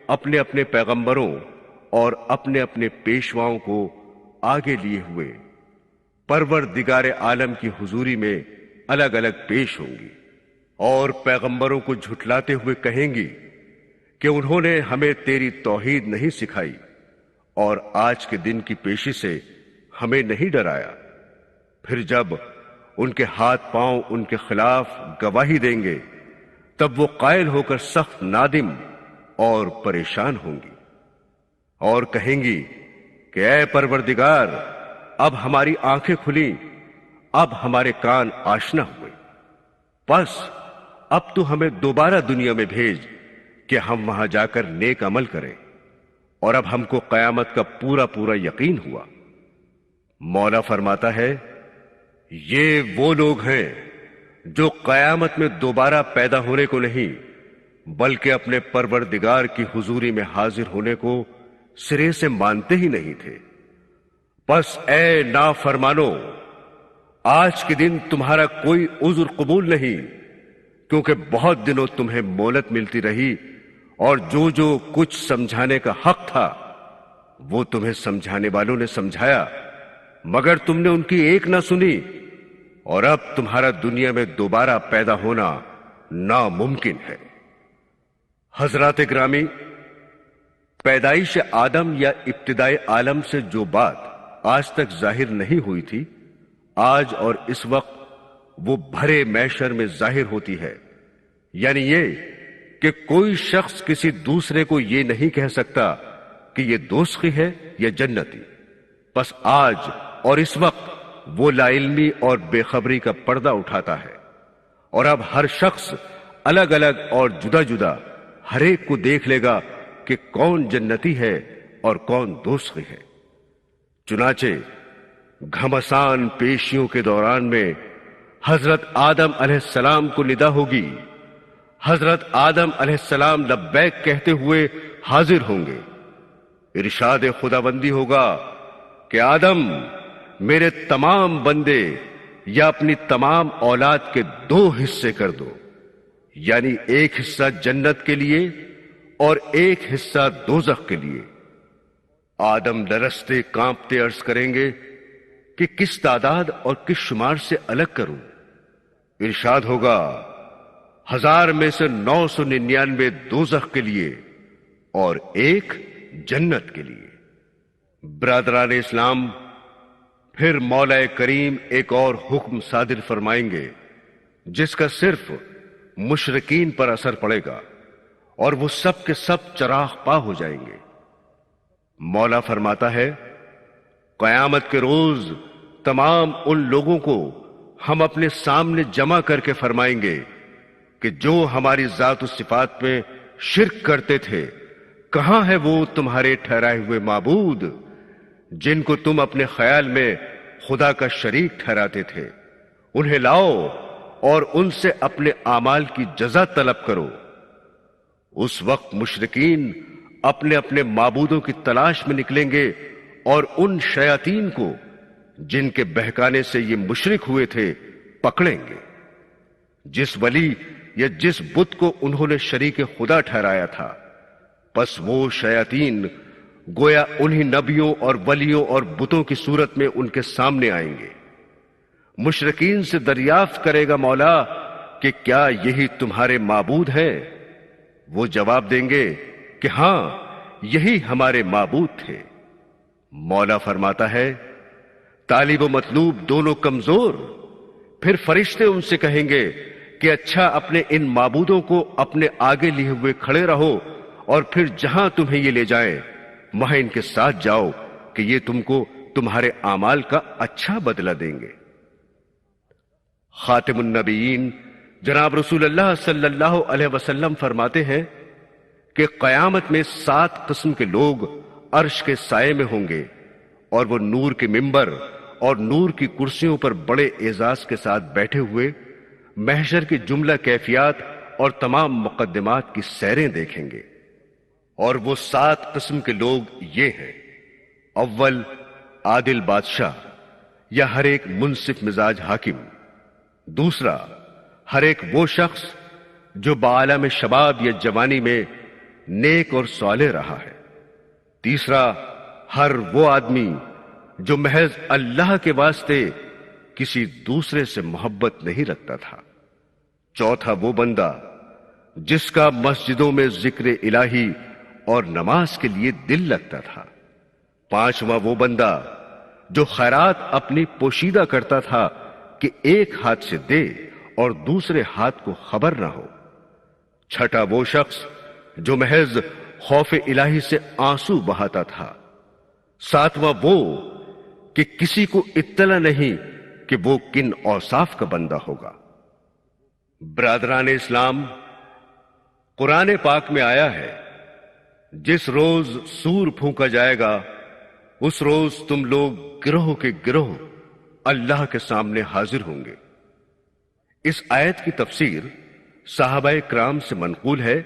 اپنے اپنے پیغمبروں اور اپنے اپنے پیشواؤں کو آگے لیے ہوئے پروردگار عالم کی حضوری میں الگ الگ پیش ہوں گی، اور پیغمبروں کو جھٹلاتے ہوئے کہیں گی کہ انہوں نے ہمیں تیری توحید نہیں سکھائی اور آج کے دن کی پیشی سے ہمیں نہیں ڈرایا۔ پھر جب ان کے ہاتھ پاؤں ان کے خلاف گواہی دیں گے تب وہ قائل ہو کر سخت نادم اور پریشان ہوں گی، اور کہیں گی کہ اے پروردگار، اب ہماری آنکھیں کھلیں، اب ہمارے کان آشنا ہوئے، پس اب تو ہمیں دوبارہ دنیا میں بھیج کہ ہم وہاں جا کر نیک عمل کریں، اور اب ہم کو قیامت کا پورا پورا یقین ہوا۔ مولا فرماتا ہے، یہ وہ لوگ ہیں جو قیامت میں دوبارہ پیدا ہونے کو نہیں بلکہ اپنے پروردگار کی حضوری میں حاضر ہونے کو سرے سے مانتے ہی نہیں تھے۔ پس اے نافرمانو، آج کے دن تمہارا کوئی عذر قبول نہیں، کیونکہ بہت دنوں تمہیں مہلت ملتی رہی، اور جو جو کچھ سمجھانے کا حق تھا وہ تمہیں سمجھانے والوں نے سمجھایا، مگر تم نے ان کی ایک نہ سنی، اور اب تمہارا دنیا میں دوبارہ پیدا ہونا ناممکن ہے۔ حضرات گرامی، پیدائش آدم یا ابتدائے عالم سے جو بات آج تک ظاہر نہیں ہوئی تھی، آج اور اس وقت وہ بھرے محشر میں ظاہر ہوتی ہے، یعنی یہ کہ کوئی شخص کسی دوسرے کو یہ نہیں کہہ سکتا کہ یہ دوزخی ہے یا جنتی۔ پس آج اور اس وقت وہ لا علمی اور بے خبری کا پردہ اٹھاتا ہے، اور اب ہر شخص الگ الگ اور جدا جدا ہر ایک کو دیکھ لے گا کہ کون جنتی ہے اور کون دوزخی ہے۔ چنانچہ گھمسان پیشیوں کے دوران میں حضرت آدم علیہ السلام کو ندا ہوگی، حضرت آدم علیہ السلام لبیک کہتے ہوئے حاضر ہوں گے، ارشاد خداوندی ہوگا کہ آدم، میرے تمام بندے یا اپنی تمام اولاد کے 2 حصے کر دو، یعنی ایک حصہ جنت کے لیے اور ایک حصہ دوزخ کے لیے۔ آدم لرزتے کانپتے عرض کریں گے کہ کس تعداد اور کس شمار سے الگ کروں؟ ارشاد ہوگا 1000 میں سے 999 دوزخ کے لیے اور 1 جنت کے لیے۔ برادران اسلام، پھر مولا کریم ایک اور حکم صادر فرمائیں گے جس کا صرف مشرکین پر اثر پڑے گا، اور وہ سب کے سب چراغ پا ہو جائیں گے۔ مولا فرماتا ہے، قیامت کے روز تمام ان لوگوں کو ہم اپنے سامنے جمع کر کے فرمائیں گے کہ جو ہماری ذات و صفات میں شرک کرتے تھے، کہاں ہے وہ تمہارے ٹھہرائے ہوئے معبود جن کو تم اپنے خیال میں خدا کا شریک ٹھہراتے تھے؟ انہیں لاؤ اور ان سے اپنے اعمال کی جزا طلب کرو۔ اس وقت مشرکین اپنے اپنے معبودوں کی تلاش میں نکلیں گے اور ان شیاطین کو جن کے بہکانے سے یہ مشرک ہوئے تھے پکڑیں گے۔ جس ولی یا جس بت کو انہوں نے شریک خدا ٹھہرایا تھا، پس وہ شیاطین گویا انہی نبیوں اور ولیوں اور بتوں کی صورت میں ان کے سامنے آئیں گے۔ مشرکین سے دریافت کرے گا مولا کہ کیا یہی تمہارے معبود ہیں؟ وہ جواب دیں گے کہ ہاں یہی ہمارے معبود تھے۔ مولا فرماتا ہے طالب و مطلوب دونوں کمزور۔ پھر فرشتے ان سے کہیں گے کہ اچھا اپنے ان معبودوں کو اپنے آگے لیے ہوئے کھڑے رہو اور پھر جہاں تمہیں یہ لے جائیں وہاں ان کے ساتھ جاؤ کہ یہ تم کو تمہارے اعمال کا اچھا بدلہ دیں گے۔ خاتم النبیین جناب رسول اللہ صلی اللہ علیہ وسلم فرماتے ہیں کہ قیامت میں 7 قسم کے لوگ عرش کے سائے میں ہوں گے، اور وہ نور کے ممبر اور نور کی کرسیوں پر بڑے اعزاز کے ساتھ بیٹھے ہوئے محشر کی جملہ کیفیات اور تمام مقدمات کی سیریں دیکھیں گے۔ اور وہ 7 قسم کے لوگ یہ ہیں: اول عادل بادشاہ یا ہر ایک منصف مزاج حاکم، دوسرا ہر ایک وہ شخص جو بعالم شباب یا جوانی میں نیک اور صالح رہا ہے، تیسرا ہر وہ آدمی جو محض اللہ کے واسطے کسی دوسرے سے محبت نہیں رکھتا تھا، چوتھا وہ بندہ جس کا مسجدوں میں ذکر الہی اور نماز کے لیے دل لگتا تھا، پانچواں وہ بندہ جو خیرات اپنی پوشیدہ کرتا تھا کہ ایک ہاتھ سے دے اور دوسرے ہاتھ کو خبر نہ ہو، چھٹا وہ شخص جو محض خوف الہی سے آنسو بہاتا تھا، ساتواں وہ کہ کسی کو اطلاع نہیں کہ وہ کن اوصاف کا بندہ ہوگا۔ برادران اسلام، قرآن پاک میں آیا ہے جس روز سور پھونکا جائے گا اس روز تم لوگ گروہ کے گروہ اللہ کے سامنے حاضر ہوں گے۔ اس آیت کی تفسیر صحابہ کرام سے منقول ہے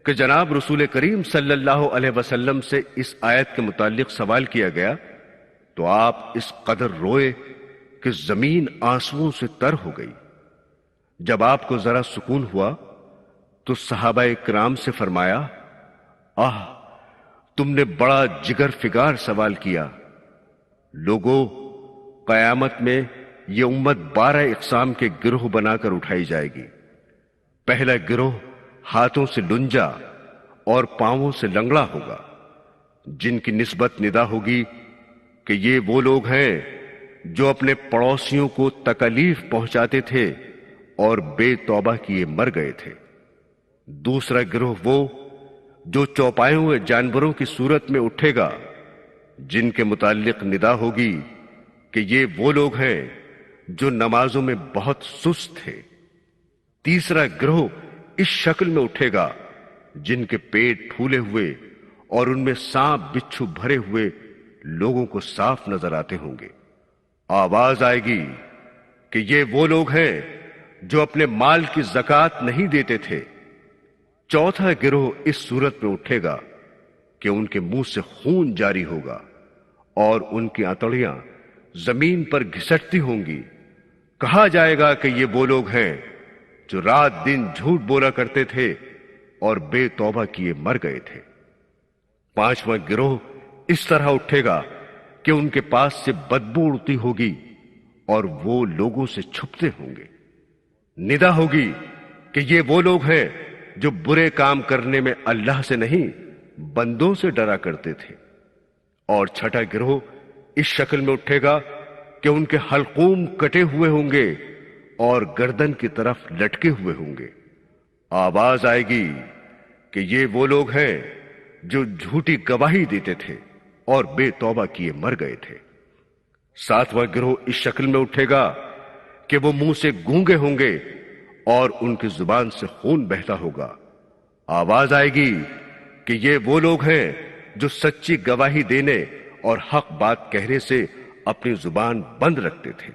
کہ جناب رسول کریم صلی اللہ علیہ وسلم سے اس آیت کے متعلق سوال کیا گیا تو آپ اس قدر روئے کہ زمین آنسوؤں سے تر ہو گئی۔ جب آپ کو ذرا سکون ہوا تو صحابہ کرام سے فرمایا، آہ تم نے بڑا جگر فگار سوال کیا۔ لوگوں، قیامت میں یہ امت 12 اقسام کے گروہ بنا کر اٹھائی جائے گی۔ پہلا گروہ ہاتھوں سے لنجا اور پاؤں سے لنگڑا ہوگا، جن کی نسبت ندا ہوگی کہ یہ وہ لوگ ہیں جو اپنے پڑوسیوں کو تکلیف پہنچاتے تھے اور بے توبہ کیے مر گئے تھے۔ دوسرا گروہ وہ جو چوپائے ہوئے جانوروں کی صورت میں اٹھے گا، جن کے متعلق ندا ہوگی کہ یہ وہ لوگ ہیں جو نمازوں میں بہت سست تھے۔ تیسرا گروہ اس شکل میں اٹھے گا جن کے پیٹ پھولے ہوئے اور ان میں سانپ بچھو بھرے ہوئے لوگوں کو صاف نظر آتے ہوں گے۔ آواز آئے گی کہ یہ وہ لوگ ہیں جو اپنے مال کی زکوٰۃ نہیں دیتے تھے۔ چوتھا گروہ اس صورت میں اٹھے گا کہ ان کے منہ سے خون جاری ہوگا اور ان کی آنتڑیاں زمین پر گھسٹتی ہوں گی۔ کہا جائے گا کہ یہ وہ لوگ ہیں جو رات دن جھوٹ بولا کرتے تھے اور بے توبہ کیے مر گئے تھے۔ پانچواں گروہ اس طرح اٹھے گا کہ ان کے پاس سے بدبو اڑتی ہوگی اور وہ لوگوں سے چھپتے ہوں گے۔ ندا ہوگی کہ یہ وہ لوگ ہیں جو برے کام کرنے میں اللہ سے نہیں بندوں سے ڈرا کرتے تھے۔ اور چھٹا گروہ اس شکل میں اٹھے گا کہ ان کے حلقوم کٹے ہوئے ہوں گے اور گردن کی طرف لٹکے ہوئے ہوں گے۔ آواز آئے گی کہ یہ وہ لوگ ہیں جو جھوٹی گواہی دیتے تھے اور بے توبہ کیے مر گئے تھے۔ ساتواں گروہ اس شکل میں اٹھے گا کہ وہ منہ سے گونگے ہوں گے اور ان کی زبان سے خون بہتا ہوگا۔ آواز آئے گی کہ یہ وہ لوگ ہیں جو سچی گواہی دینے اور حق بات کہنے سے اپنی زبان بند رکھتے تھے۔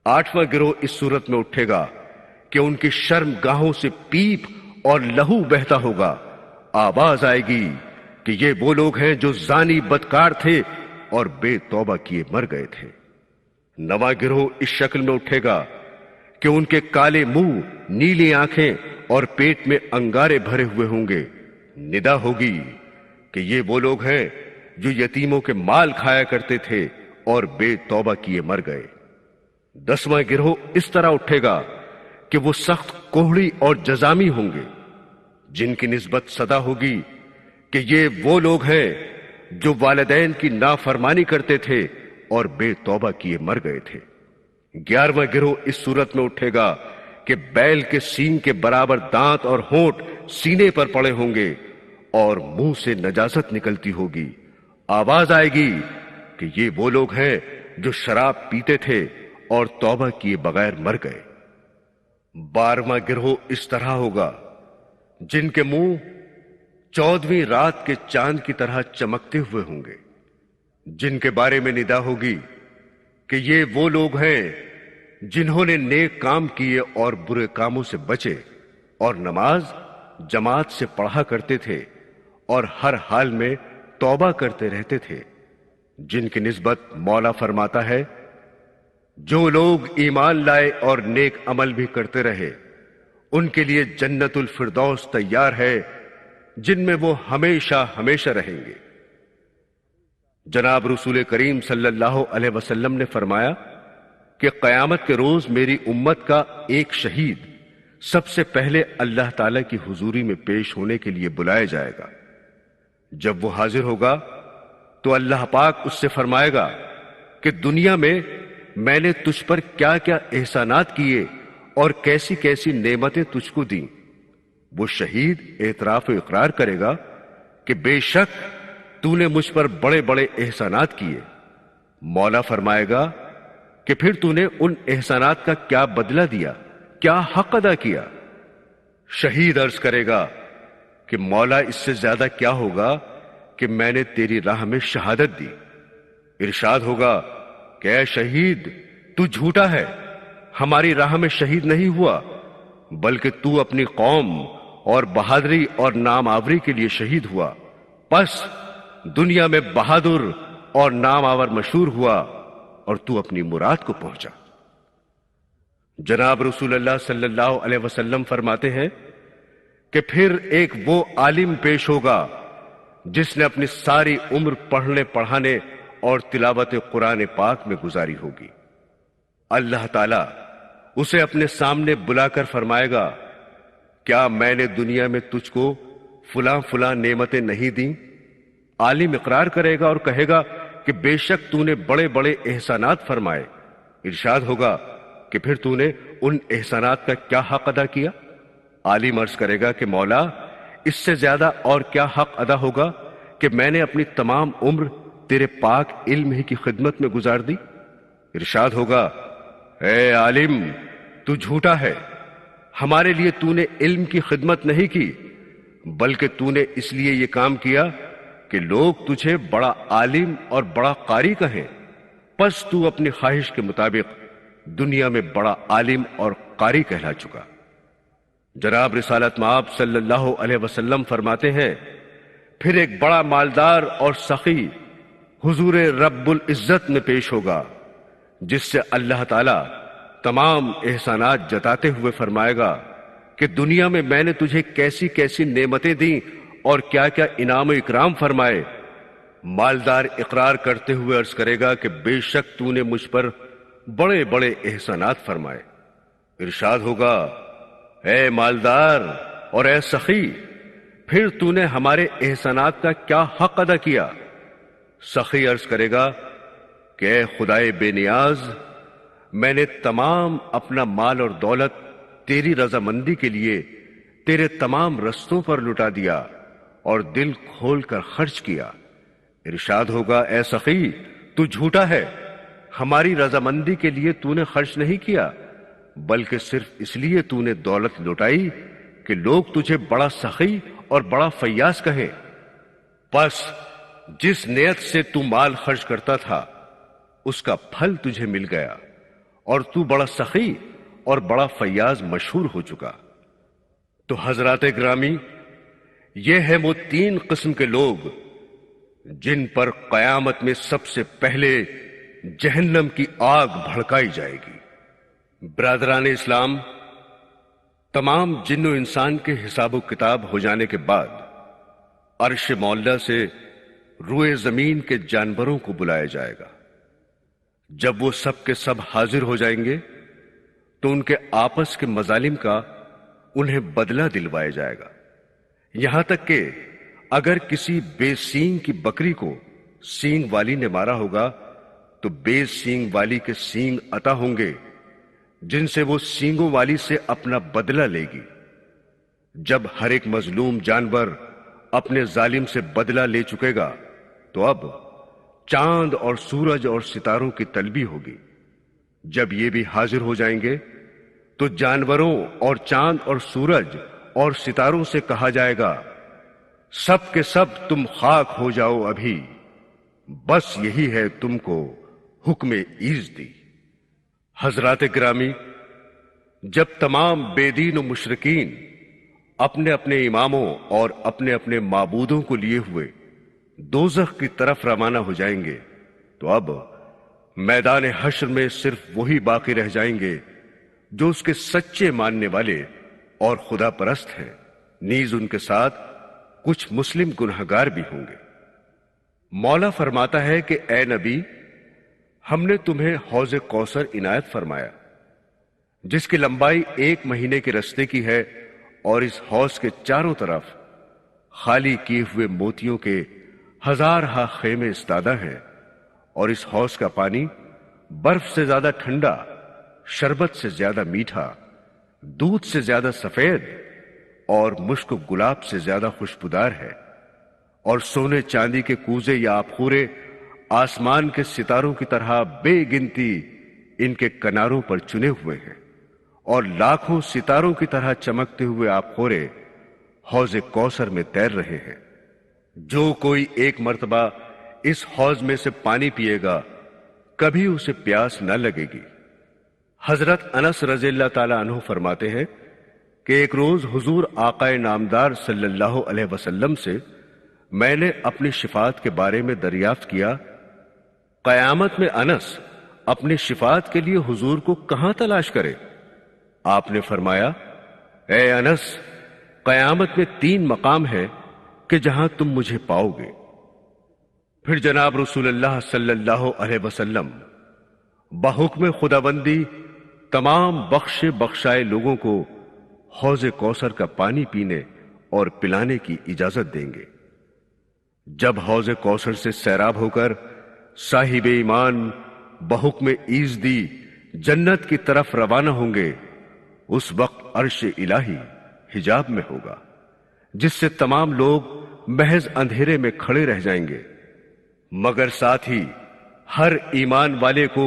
آٹھواں گروہ اس صورت میں اٹھے گا کہ ان کی شرم گاہوں سے پیپ اور لہو بہتا ہوگا۔ آواز آئے گی کہ یہ وہ لوگ ہیں جو زانی بدکار تھے اور بے توبہ کیے مر گئے تھے۔ نواں گروہ اس شکل میں اٹھے گا کہ ان کے کالے منہ، نیلی آنکھیں اور پیٹ میں انگارے بھرے ہوئے ہوں گے ندا ہوگی کہ یہ وہ لوگ ہیں جو یتیموں کے مال کھایا کرتے تھے اور بے توبہ کیے مر گئے۔ 10واں گروہ اس طرح اٹھے گا کہ وہ سخت کوہڑی اور جزامی ہوں گے، جن کی نسبت صدا ہوگی کہ یہ وہ لوگ ہیں جو والدین کی نافرمانی کرتے تھے اور بے توبہ کیے مر گئے تھے۔ 11واں گروہ اس صورت میں اٹھے گا کہ بیل کے سینگ کے برابر دانت اور ہونٹ سینے پر پڑے ہوں گے اور منہ سے نجاست نکلتی ہوگی۔ آواز آئے گی کہ یہ وہ لوگ ہیں جو شراب پیتے تھے اور توبہ کیے بغیر مر گئے۔ 12واں گروہ اس طرح ہوگا جن کے منہ 14ویں رات کے چاند کی طرح چمکتے ہوئے ہوں گے، جن کے بارے میں ندا ہوگی کہ یہ وہ لوگ ہیں جنہوں نے نیک کام کیے اور برے کاموں سے بچے اور نماز جماعت سے پڑھا کرتے تھے اور ہر حال میں توبہ کرتے رہتے تھے، جن کی نسبت مولا فرماتا ہے جو لوگ ایمان لائے اور نیک عمل بھی کرتے رہے ان کے لیے جنت الفردوس تیار ہے جن میں وہ ہمیشہ ہمیشہ رہیں گے۔ جناب رسول کریم صلی اللہ علیہ وسلم نے فرمایا کہ قیامت کے روز میری امت کا ایک شہید سب سے پہلے اللہ تعالی کی حضوری میں پیش ہونے کے لیے بلایا جائے گا۔ جب وہ حاضر ہوگا تو اللہ پاک اس سے فرمائے گا کہ دنیا میں نے تجھ پر کیا کیا احسانات کیے اور کیسی کیسی نعمتیں تجھ کو دیں۔ وہ شہید اعتراف و اقرار کرے گا کہ بے شک تو نے مجھ پر بڑے بڑے احسانات کیے۔ مولا فرمائے گا کہ پھر تو نے ان احسانات کا کیا بدلہ دیا، کیا حق ادا کیا؟ شہید عرض کرے گا کہ مولا اس سے زیادہ کیا ہوگا کہ میں نے تیری راہ میں شہادت دی۔ ارشاد ہوگا کہ اے شہید تو جھوٹا ہے، ہماری راہ میں شہید نہیں ہوا بلکہ تو اپنی قوم اور بہادری اور نام آوری کے لیے شہید ہوا، پس دنیا میں بہادر اور نام آور مشہور ہوا اور تو اپنی مراد کو پہنچا۔ جناب رسول اللہ صلی اللہ علیہ وسلم فرماتے ہیں کہ پھر ایک وہ عالم پیش ہوگا جس نے اپنی ساری عمر پڑھنے پڑھانے اور تلاوت قرآن پاک میں گزاری ہوگی۔ اللہ تعالیٰ اسے اپنے سامنے بلا کر فرمائے گا کیا میں نے دنیا میں تجھ کو فلاں فلاں نعمتیں نہیں دیں؟ عالم اقرار کرے گا اور کہے گا کہ بے شک تو نے بڑے بڑے احسانات فرمائے۔ ارشاد ہوگا کہ پھر تو نے ان احسانات کا کیا حق ادا کیا؟ عالم عرض کرے گا کہ مولا اس سے زیادہ اور کیا حق ادا ہوگا کہ میں نے اپنی تمام عمر تیرے پاک علم ہی کی خدمت میں گزار دی۔ ارشاد ہوگا اے عالم تو جھوٹا ہے، ہمارے لیے تو نے علم کی خدمت نہیں کی بلکہ تو نے اس لیے یہ کام کیا کہ لوگ تجھے بڑا عالم اور بڑا قاری کہیں، پس تو اپنی خواہش کے مطابق دنیا میں بڑا عالم اور قاری کہلا چکا۔ جناب رسالت مآب صلی اللہ علیہ وسلم فرماتے ہیں پھر ایک بڑا مالدار اور سخی حضور رب العزت میں پیش ہوگا جس سے اللہ تعالی تمام احسانات جتاتے ہوئے فرمائے گا کہ دنیا میں نے تجھے کیسی کیسی نعمتیں دیں اور کیا کیا انعام و اکرام فرمائے۔ مالدار اقرار کرتے ہوئے عرض کرے گا کہ بے شک تو نے مجھ پر بڑے بڑے احسانات فرمائے۔ ارشاد ہوگا اے مالدار اور اے سخی پھر تو نے ہمارے احسانات کا کیا حق ادا کیا؟ سخی عرض کرے گا کہ اے خدائے بے نیاز میں نے تمام اپنا مال اور دولت تیری رضامندی کے لیے تیرے تمام رستوں پر لٹا دیا اور دل کھول کر خرچ کیا۔ ارشاد ہوگا اے سخی تو جھوٹا ہے، ہماری رضامندی کے لیے تو نے خرچ نہیں کیا بلکہ صرف اس لیے تو نے دولت لٹائی کہ لوگ تجھے بڑا سخی اور بڑا فیاض کہیں۔ پس جس نیت سے تو مال خرچ کرتا تھا اس کا پھل تجھے مل گیا اور تو بڑا سخی اور بڑا فیاض مشہور ہو چکا۔ تو حضرات گرامی یہ ہیں وہ 3 قسم کے لوگ جن پر قیامت میں سب سے پہلے جہنم کی آگ بھڑکائی جائے گی۔ برادران اسلام، تمام جن و انسان کے حساب و کتاب ہو جانے کے بعد عرش مولا سے روئے زمین کے جانوروں کو بلایا جائے گا۔ جب وہ سب کے سب حاضر ہو جائیں گے تو ان کے آپس کے مظالم کا انہیں بدلہ دلوایا جائے گا، یہاں تک کہ اگر کسی بے سینگ کی بکری کو سینگ والی نے مارا ہوگا تو بے سینگ والی کے سینگ عطا ہوں گے، جن سے وہ سینگوں والی سے اپنا بدلہ لے گی۔ جب ہر ایک مظلوم جانور اپنے ظالم سے بدلہ لے چکے گا تو اب چاند اور سورج اور ستاروں کی طلبی ہوگی۔ جب یہ بھی حاضر ہو جائیں گے تو جانوروں اور چاند اور سورج اور ستاروں سے کہا جائے گا، سب کے سب تم خاک ہو جاؤ ابھی، بس یہی ہے تم کو حکم ایزدی۔ حضرات گرامی، جب تمام بے دین و مشرکین اپنے اپنے اماموں اور اپنے اپنے معبودوں کو لیے ہوئے دوزخ کی طرف روانہ ہو جائیں گے تو اب میدان حشر میں صرف وہی باقی رہ جائیں گے جو اس کے سچے ماننے والے اور خدا پرست ہیں، نیز ان کے ساتھ کچھ مسلم گنہگار بھی ہوں گے۔ مولا فرماتا ہے کہ اے نبی، ہم نے تمہیں حوض کوثر عنایت فرمایا جس کی لمبائی 1 مہینے کے رستے کی ہے، اور اس حوض کے چاروں طرف خالی کیے ہوئے موتیوں کے ہزارہا خیمے استادہ ہیں، اور اس حوض کا پانی برف سے زیادہ ٹھنڈا، شربت سے زیادہ میٹھا، دودھ سے زیادہ سفید اور مشک و گلاب سے زیادہ خوشبودار ہے، اور سونے چاندی کے کوزے یا آبخورے آسمان کے ستاروں کی طرح بے گنتی ان کے کناروں پر چنے ہوئے ہیں، اور لاکھوں ستاروں کی طرح چمکتے ہوئے آبخورے حوض کوثر میں تیر رہے ہیں۔ جو کوئی ایک مرتبہ اس حوض میں سے پانی پیے گا کبھی اسے پیاس نہ لگے گی۔ حضرت انس رضی اللہ تعالی عنہ فرماتے ہیں کہ ایک روز حضور آقا نامدار صلی اللہ علیہ وسلم سے میں نے اپنی شفاعت کے بارے میں دریافت کیا، قیامت میں انس اپنی شفاعت کے لیے حضور کو کہاں تلاش کرے؟ آپ نے فرمایا، اے انس، قیامت میں 3 مقام ہے کہ جہاں تم مجھے پاؤ گے۔ پھر جناب رسول اللہ صلی اللہ علیہ وسلم بحکم خداوندی تمام بخشے بخشائے لوگوں کو حوض کوثر کا پانی پینے اور پلانے کی اجازت دیں گے۔ جب حوض کوثر سے سیراب ہو کر صاحب ایمان بحکم ایزدی جنت کی طرف روانہ ہوں گے، اس وقت عرش الہی حجاب میں ہوگا، جس سے تمام لوگ محض اندھیرے میں کھڑے رہ جائیں گے، مگر ساتھ ہی ہر ایمان والے کو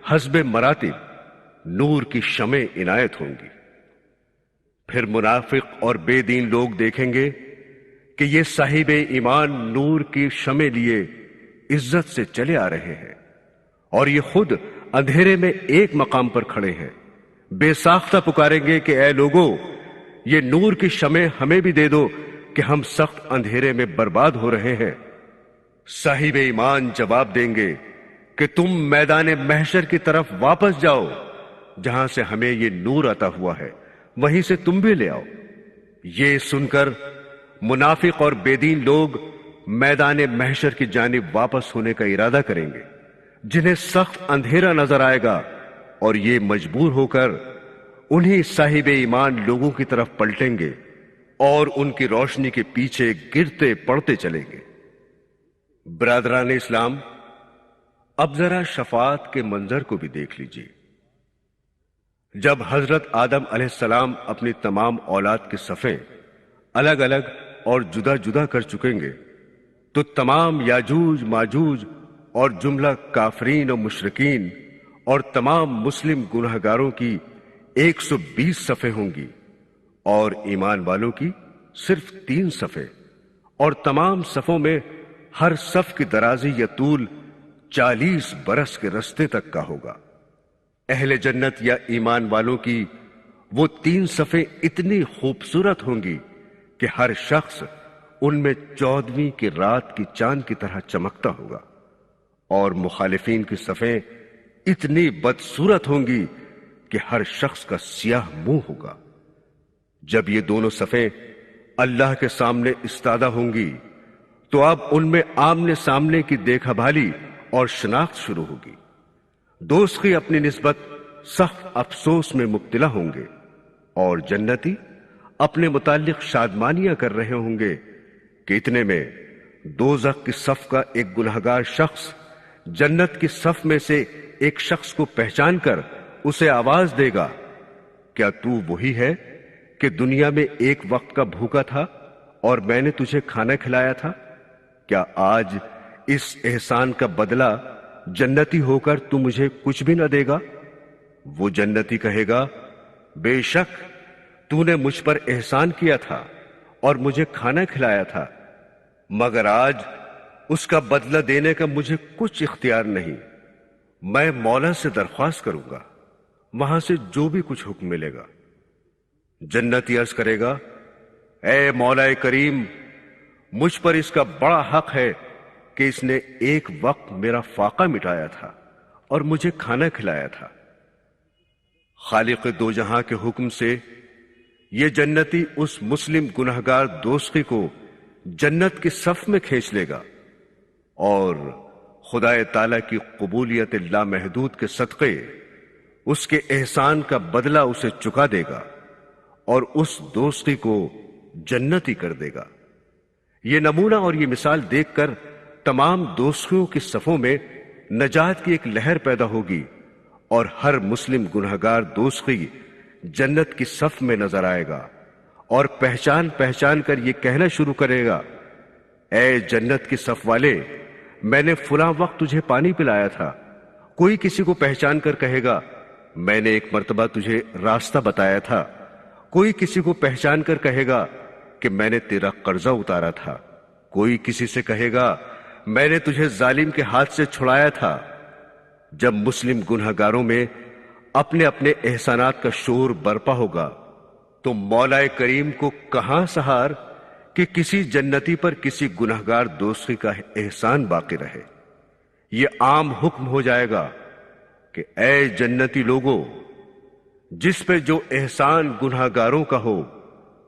حسب مراتب نور کی شمع عنایت ہوں گی۔ پھر منافق اور بے دین لوگ دیکھیں گے کہ یہ صاحب ایمان نور کی شمع لیے عزت سے چلے آ رہے ہیں، اور یہ خود اندھیرے میں ایک مقام پر کھڑے ہیں، بے ساختہ پکاریں گے کہ اے لوگو، یہ نور کی شمع ہمیں بھی دے دو کہ ہم سخت اندھیرے میں برباد ہو رہے ہیں۔ صاحب ایمان جواب دیں گے کہ تم میدان محشر کی طرف واپس جاؤ، جہاں سے ہمیں یہ نور عطا ہوا ہے، وہیں سے تم بھی لے آؤ۔ یہ سن کر منافق اور بے دین لوگ میدان محشر کی جانب واپس ہونے کا ارادہ کریں گے، جنہیں سخت اندھیرا نظر آئے گا، اور یہ مجبور ہو کر انہی صاحب ایمان لوگوں کی طرف پلٹیں گے اور ان کی روشنی کے پیچھے گرتے پڑتے چلیں گے۔ برادران اسلام، اب ذرا شفاعت کے منظر کو بھی دیکھ لیجیے۔ جب حضرت آدم علیہ السلام اپنی تمام اولاد کے صفیں الگ الگ اور جدا جدا کر چکیں گے تو تمام یاجوج ماجوج اور جملہ کافرین و مشرکین اور تمام مسلم گنہگاروں کی 120 صفیں ہوں گی، اور ایمان والوں کی صرف 3 صفیں، اور تمام صفوں میں ہر صف کی درازی یا طول 40 برس کے رستے تک کا ہوگا۔ اہل جنت یا ایمان والوں کی وہ 3 صفیں اتنی خوبصورت ہوں گی کہ ہر شخص ان میں 14ویں کی رات کی چاند کی طرح چمکتا ہوگا، اور مخالفین کی صفیں اتنی بدصورت ہوں گی کہ ہر شخص کا سیاہ منہ ہوگا۔ جب یہ دونوں صفیں اللہ کے سامنے استادہ ہوں گی تو اب ان میں آمنے سامنے کی دیکھا بھالی اور شناخت شروع ہوگی۔ دوزخی اپنی نسبت سخت افسوس میں مبتلا ہوں گے، اور جنتی اپنے متعلق شادمانیاں کر رہے ہوں گے کہ اتنے میں دوزخ کی صف کا ایک گنہگار شخص جنت کی صف میں سے ایک شخص کو پہچان کر اسے آواز دے گا، کیا تو وہی ہے کہ دنیا میں ایک وقت کا بھوکا تھا اور میں نے تجھے کھانا کھلایا تھا؟ کیا آج اس احسان کا بدلہ جنتی ہو کر تو مجھے کچھ بھی نہ دے گا؟ وہ جنتی کہے گا، بے شک تو نے مجھ پر احسان کیا تھا اور مجھے کھانا کھلایا تھا، مگر آج اس کا بدلہ دینے کا مجھے کچھ اختیار نہیں۔ میں مولا سے درخواست کروں گا، وہاں سے جو بھی کچھ حکم ملے گا۔ جنتی عرض کرے گا، اے مولا کریم، مجھ پر اس کا بڑا حق ہے کہ اس نے ایک وقت میرا فاقہ مٹایا تھا اور مجھے کھانا کھلایا تھا۔ خالق دو جہاں کے حکم سے یہ جنتی اس مسلم گنہگار دوزخی کو جنت کی صف میں کھینچ لے گا، اور خدا تعالی کی قبولیت لامحدود کے صدقے اس کے احسان کا بدلہ اسے چکا دے گا اور اس دوزخی کو جنتی کر دے گا۔ یہ نمونہ اور یہ مثال دیکھ کر تمام دوزخیوں کی صفوں میں نجات کی ایک لہر پیدا ہوگی، اور ہر مسلم گنہگار دوزخی جنت کی صف میں نظر آئے گا اور پہچان پہچان کر یہ کہنا شروع کرے گا، اے جنت کی صف والے، میں نے فلاں وقت تجھے پانی پلایا تھا۔ کوئی کسی کو پہچان کر کہے گا، میں نے ایک مرتبہ تجھے راستہ بتایا تھا۔ کوئی کسی کو پہچان کر کہے گا کہ میں نے تیرا قرضہ اتارا تھا۔ کوئی کسی سے کہے گا، میں نے تجھے ظالم کے ہاتھ سے چھڑایا تھا۔ جب مسلم گنہگاروں میں اپنے اپنے احسانات کا شور برپا ہوگا تو مولا کریم کو کہاں سہار کہ کسی جنتی پر کسی گنہگار دوزخی کا احسان باقی رہے۔ یہ عام حکم ہو جائے گا کہ اے جنتی لوگو، جس پہ جو احسان گنہگاروں کا ہو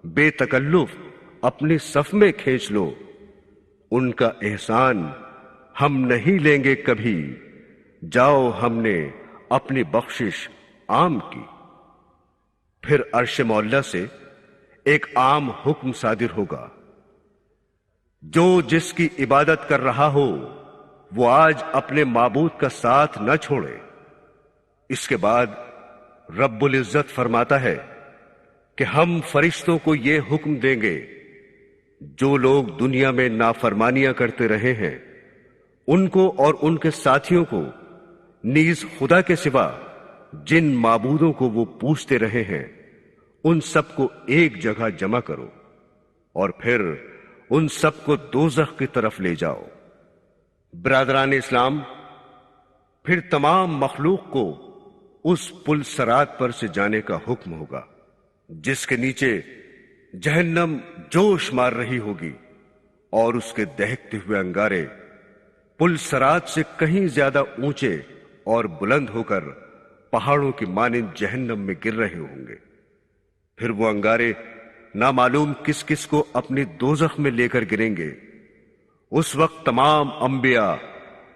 بے تکلف اپنی صف میں کھینچ لو، ان کا احسان ہم نہیں لیں گے کبھی، جاؤ ہم نے اپنی بخشش عام کی۔ پھر عرش مولا سے ایک عام حکم صادر ہوگا، جو جس کی عبادت کر رہا ہو وہ آج اپنے معبود کا ساتھ نہ چھوڑے۔ اس کے بعد رب العزت فرماتا ہے کہ ہم فرشتوں کو یہ حکم دیں گے، جو لوگ دنیا میں نافرمانیاں کرتے رہے ہیں ان کو اور ان کے ساتھیوں کو، نیز خدا کے سوا جن معبودوں کو وہ پوچھتے رہے ہیں، ان سب کو ایک جگہ جمع کرو اور پھر ان سب کو دوزخ کی طرف لے جاؤ۔ برادران اسلام، پھر تمام مخلوق کو اس پل صراط پر سے جانے کا حکم ہوگا جس کے نیچے جہنم جوش مار رہی ہوگی، اور اس کے دہکتے ہوئے انگارے پل صراط سے کہیں زیادہ اونچے اور بلند ہو کر پہاڑوں کی مانند جہنم میں گر رہے ہوں گے۔ پھر وہ انگارے نامعلوم کس کس کو اپنی دوزخ میں لے کر گریں گے۔ اس وقت تمام انبیاء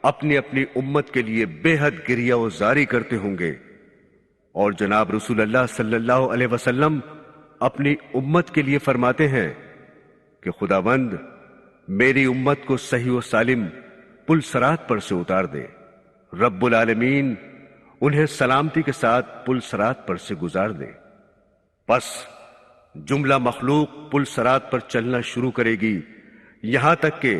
اپنی اپنی امت کے لیے بے حد گریہ و زاری کرتے ہوں گے، اور جناب رسول اللہ صلی اللہ علیہ وسلم اپنی امت کے لیے فرماتے ہیں کہ خداوند میری امت کو صحیح و سالم پل صراط پر سے اتار دے۔ رب العالمین انہیں سلامتی کے ساتھ پل صراط پر سے گزار دے۔ پس جملہ مخلوق پل صراط پر چلنا شروع کرے گی، یہاں تک کہ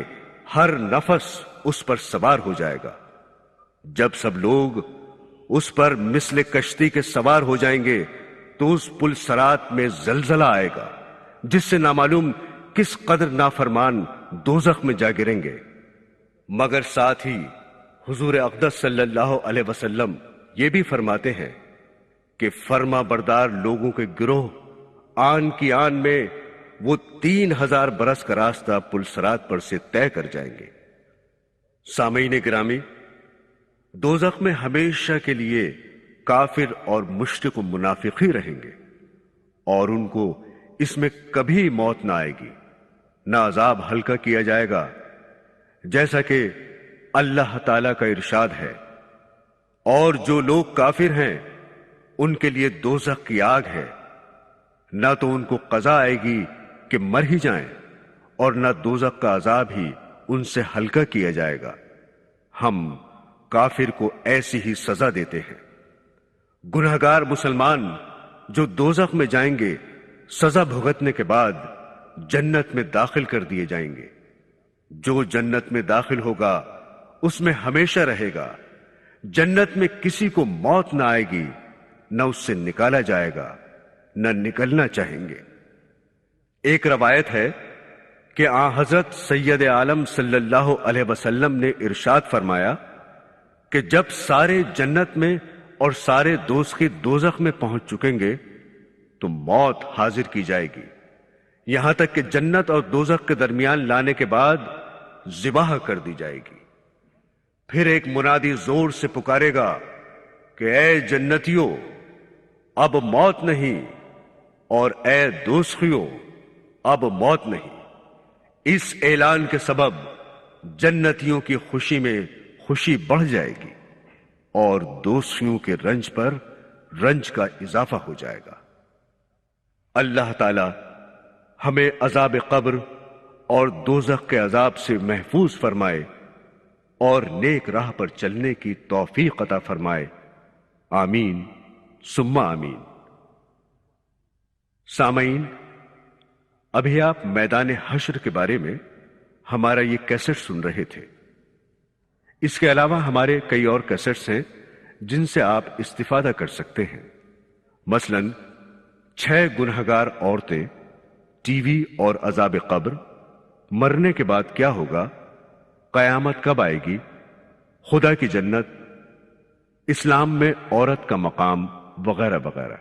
ہر نفس اس پر سوار ہو جائے گا۔ جب سب لوگ اس پر مثل کشتی کے سوار ہو جائیں گے تو اس پل صراط میں زلزلہ آئے گا، جس سے نامعلوم کس قدر نافرمان دوزخ میں جا گریں گے۔ مگر ساتھ ہی حضور اقدس صلی اللہ علیہ وسلم یہ بھی فرماتے ہیں کہ فرما بردار لوگوں کے گروہ آن کی آن میں وہ 3000 برس کا راستہ پل صراط پر سے طے کر جائیں گے۔ سامعین گرامی، دوزخ میں ہمیشہ کے لیے کافر اور مشرک و منافق ہی رہیں گے، اور ان کو اس میں کبھی موت نہ آئے گی، نہ عذاب ہلکا کیا جائے گا جیسا کہ اللہ تعالی کا ارشاد ہے، اور جو لوگ کافر ہیں ان کے لیے دوزخ کی آگ ہے، نہ تو ان کو قضا آئے گی کہ مر ہی جائیں، اور نہ دوزخ کا عذاب ہی ان سے ہلکا کیا جائے گا۔ ہم کافر کو ایسی ہی سزا دیتے ہیں۔ گنہگار مسلمان جو دوزخ میں جائیں گے، سزا بھگتنے کے بعد جنت میں داخل کر دیے جائیں گے۔ جو جنت میں داخل ہوگا اس میں ہمیشہ رہے گا۔ جنت میں کسی کو موت نہ آئے گی، نہ اس سے نکالا جائے گا، نہ نکلنا چاہیں گے۔ ایک روایت ہے کہ آن حضرت سید عالم صلی اللہ علیہ وسلم نے ارشاد فرمایا کہ جب سارے جنت میں اور سارے دوزخی دوزخ میں پہنچ چکیں گے تو موت حاضر کی جائے گی، یہاں تک کہ جنت اور دوزخ کے درمیان لانے کے بعد ذبح کر دی جائے گی۔ پھر ایک منادی زور سے پکارے گا کہ اے جنتیوں، اب موت نہیں، اور اے دوزخیوں، اب موت نہیں۔ اس اعلان کے سبب جنتیوں کی خوشی میں خوشی بڑھ جائے گی، اور دوزخیوں کے رنج پر رنج کا اضافہ ہو جائے گا۔ اللہ تعالی ہمیں عذاب قبر اور دوزخ کے عذاب سے محفوظ فرمائے اور نیک راہ پر چلنے کی توفیق عطا فرمائے، آمین ثم آمین۔ سامعین، ابھی آپ میدان حشر کے بارے میں ہمارا یہ کیسٹ سن رہے تھے۔ اس کے علاوہ ہمارے کئی اور کیسٹس ہیں جن سے آپ استفادہ کر سکتے ہیں۔ مثلا 6 گنہگار عورتیں، ٹی وی اور عذاب قبر، مرنے کے بعد کیا ہوگا، قیامت کب آئے گی، خدا کی جنت، اسلام میں عورت کا مقام، وغیرہ وغیرہ۔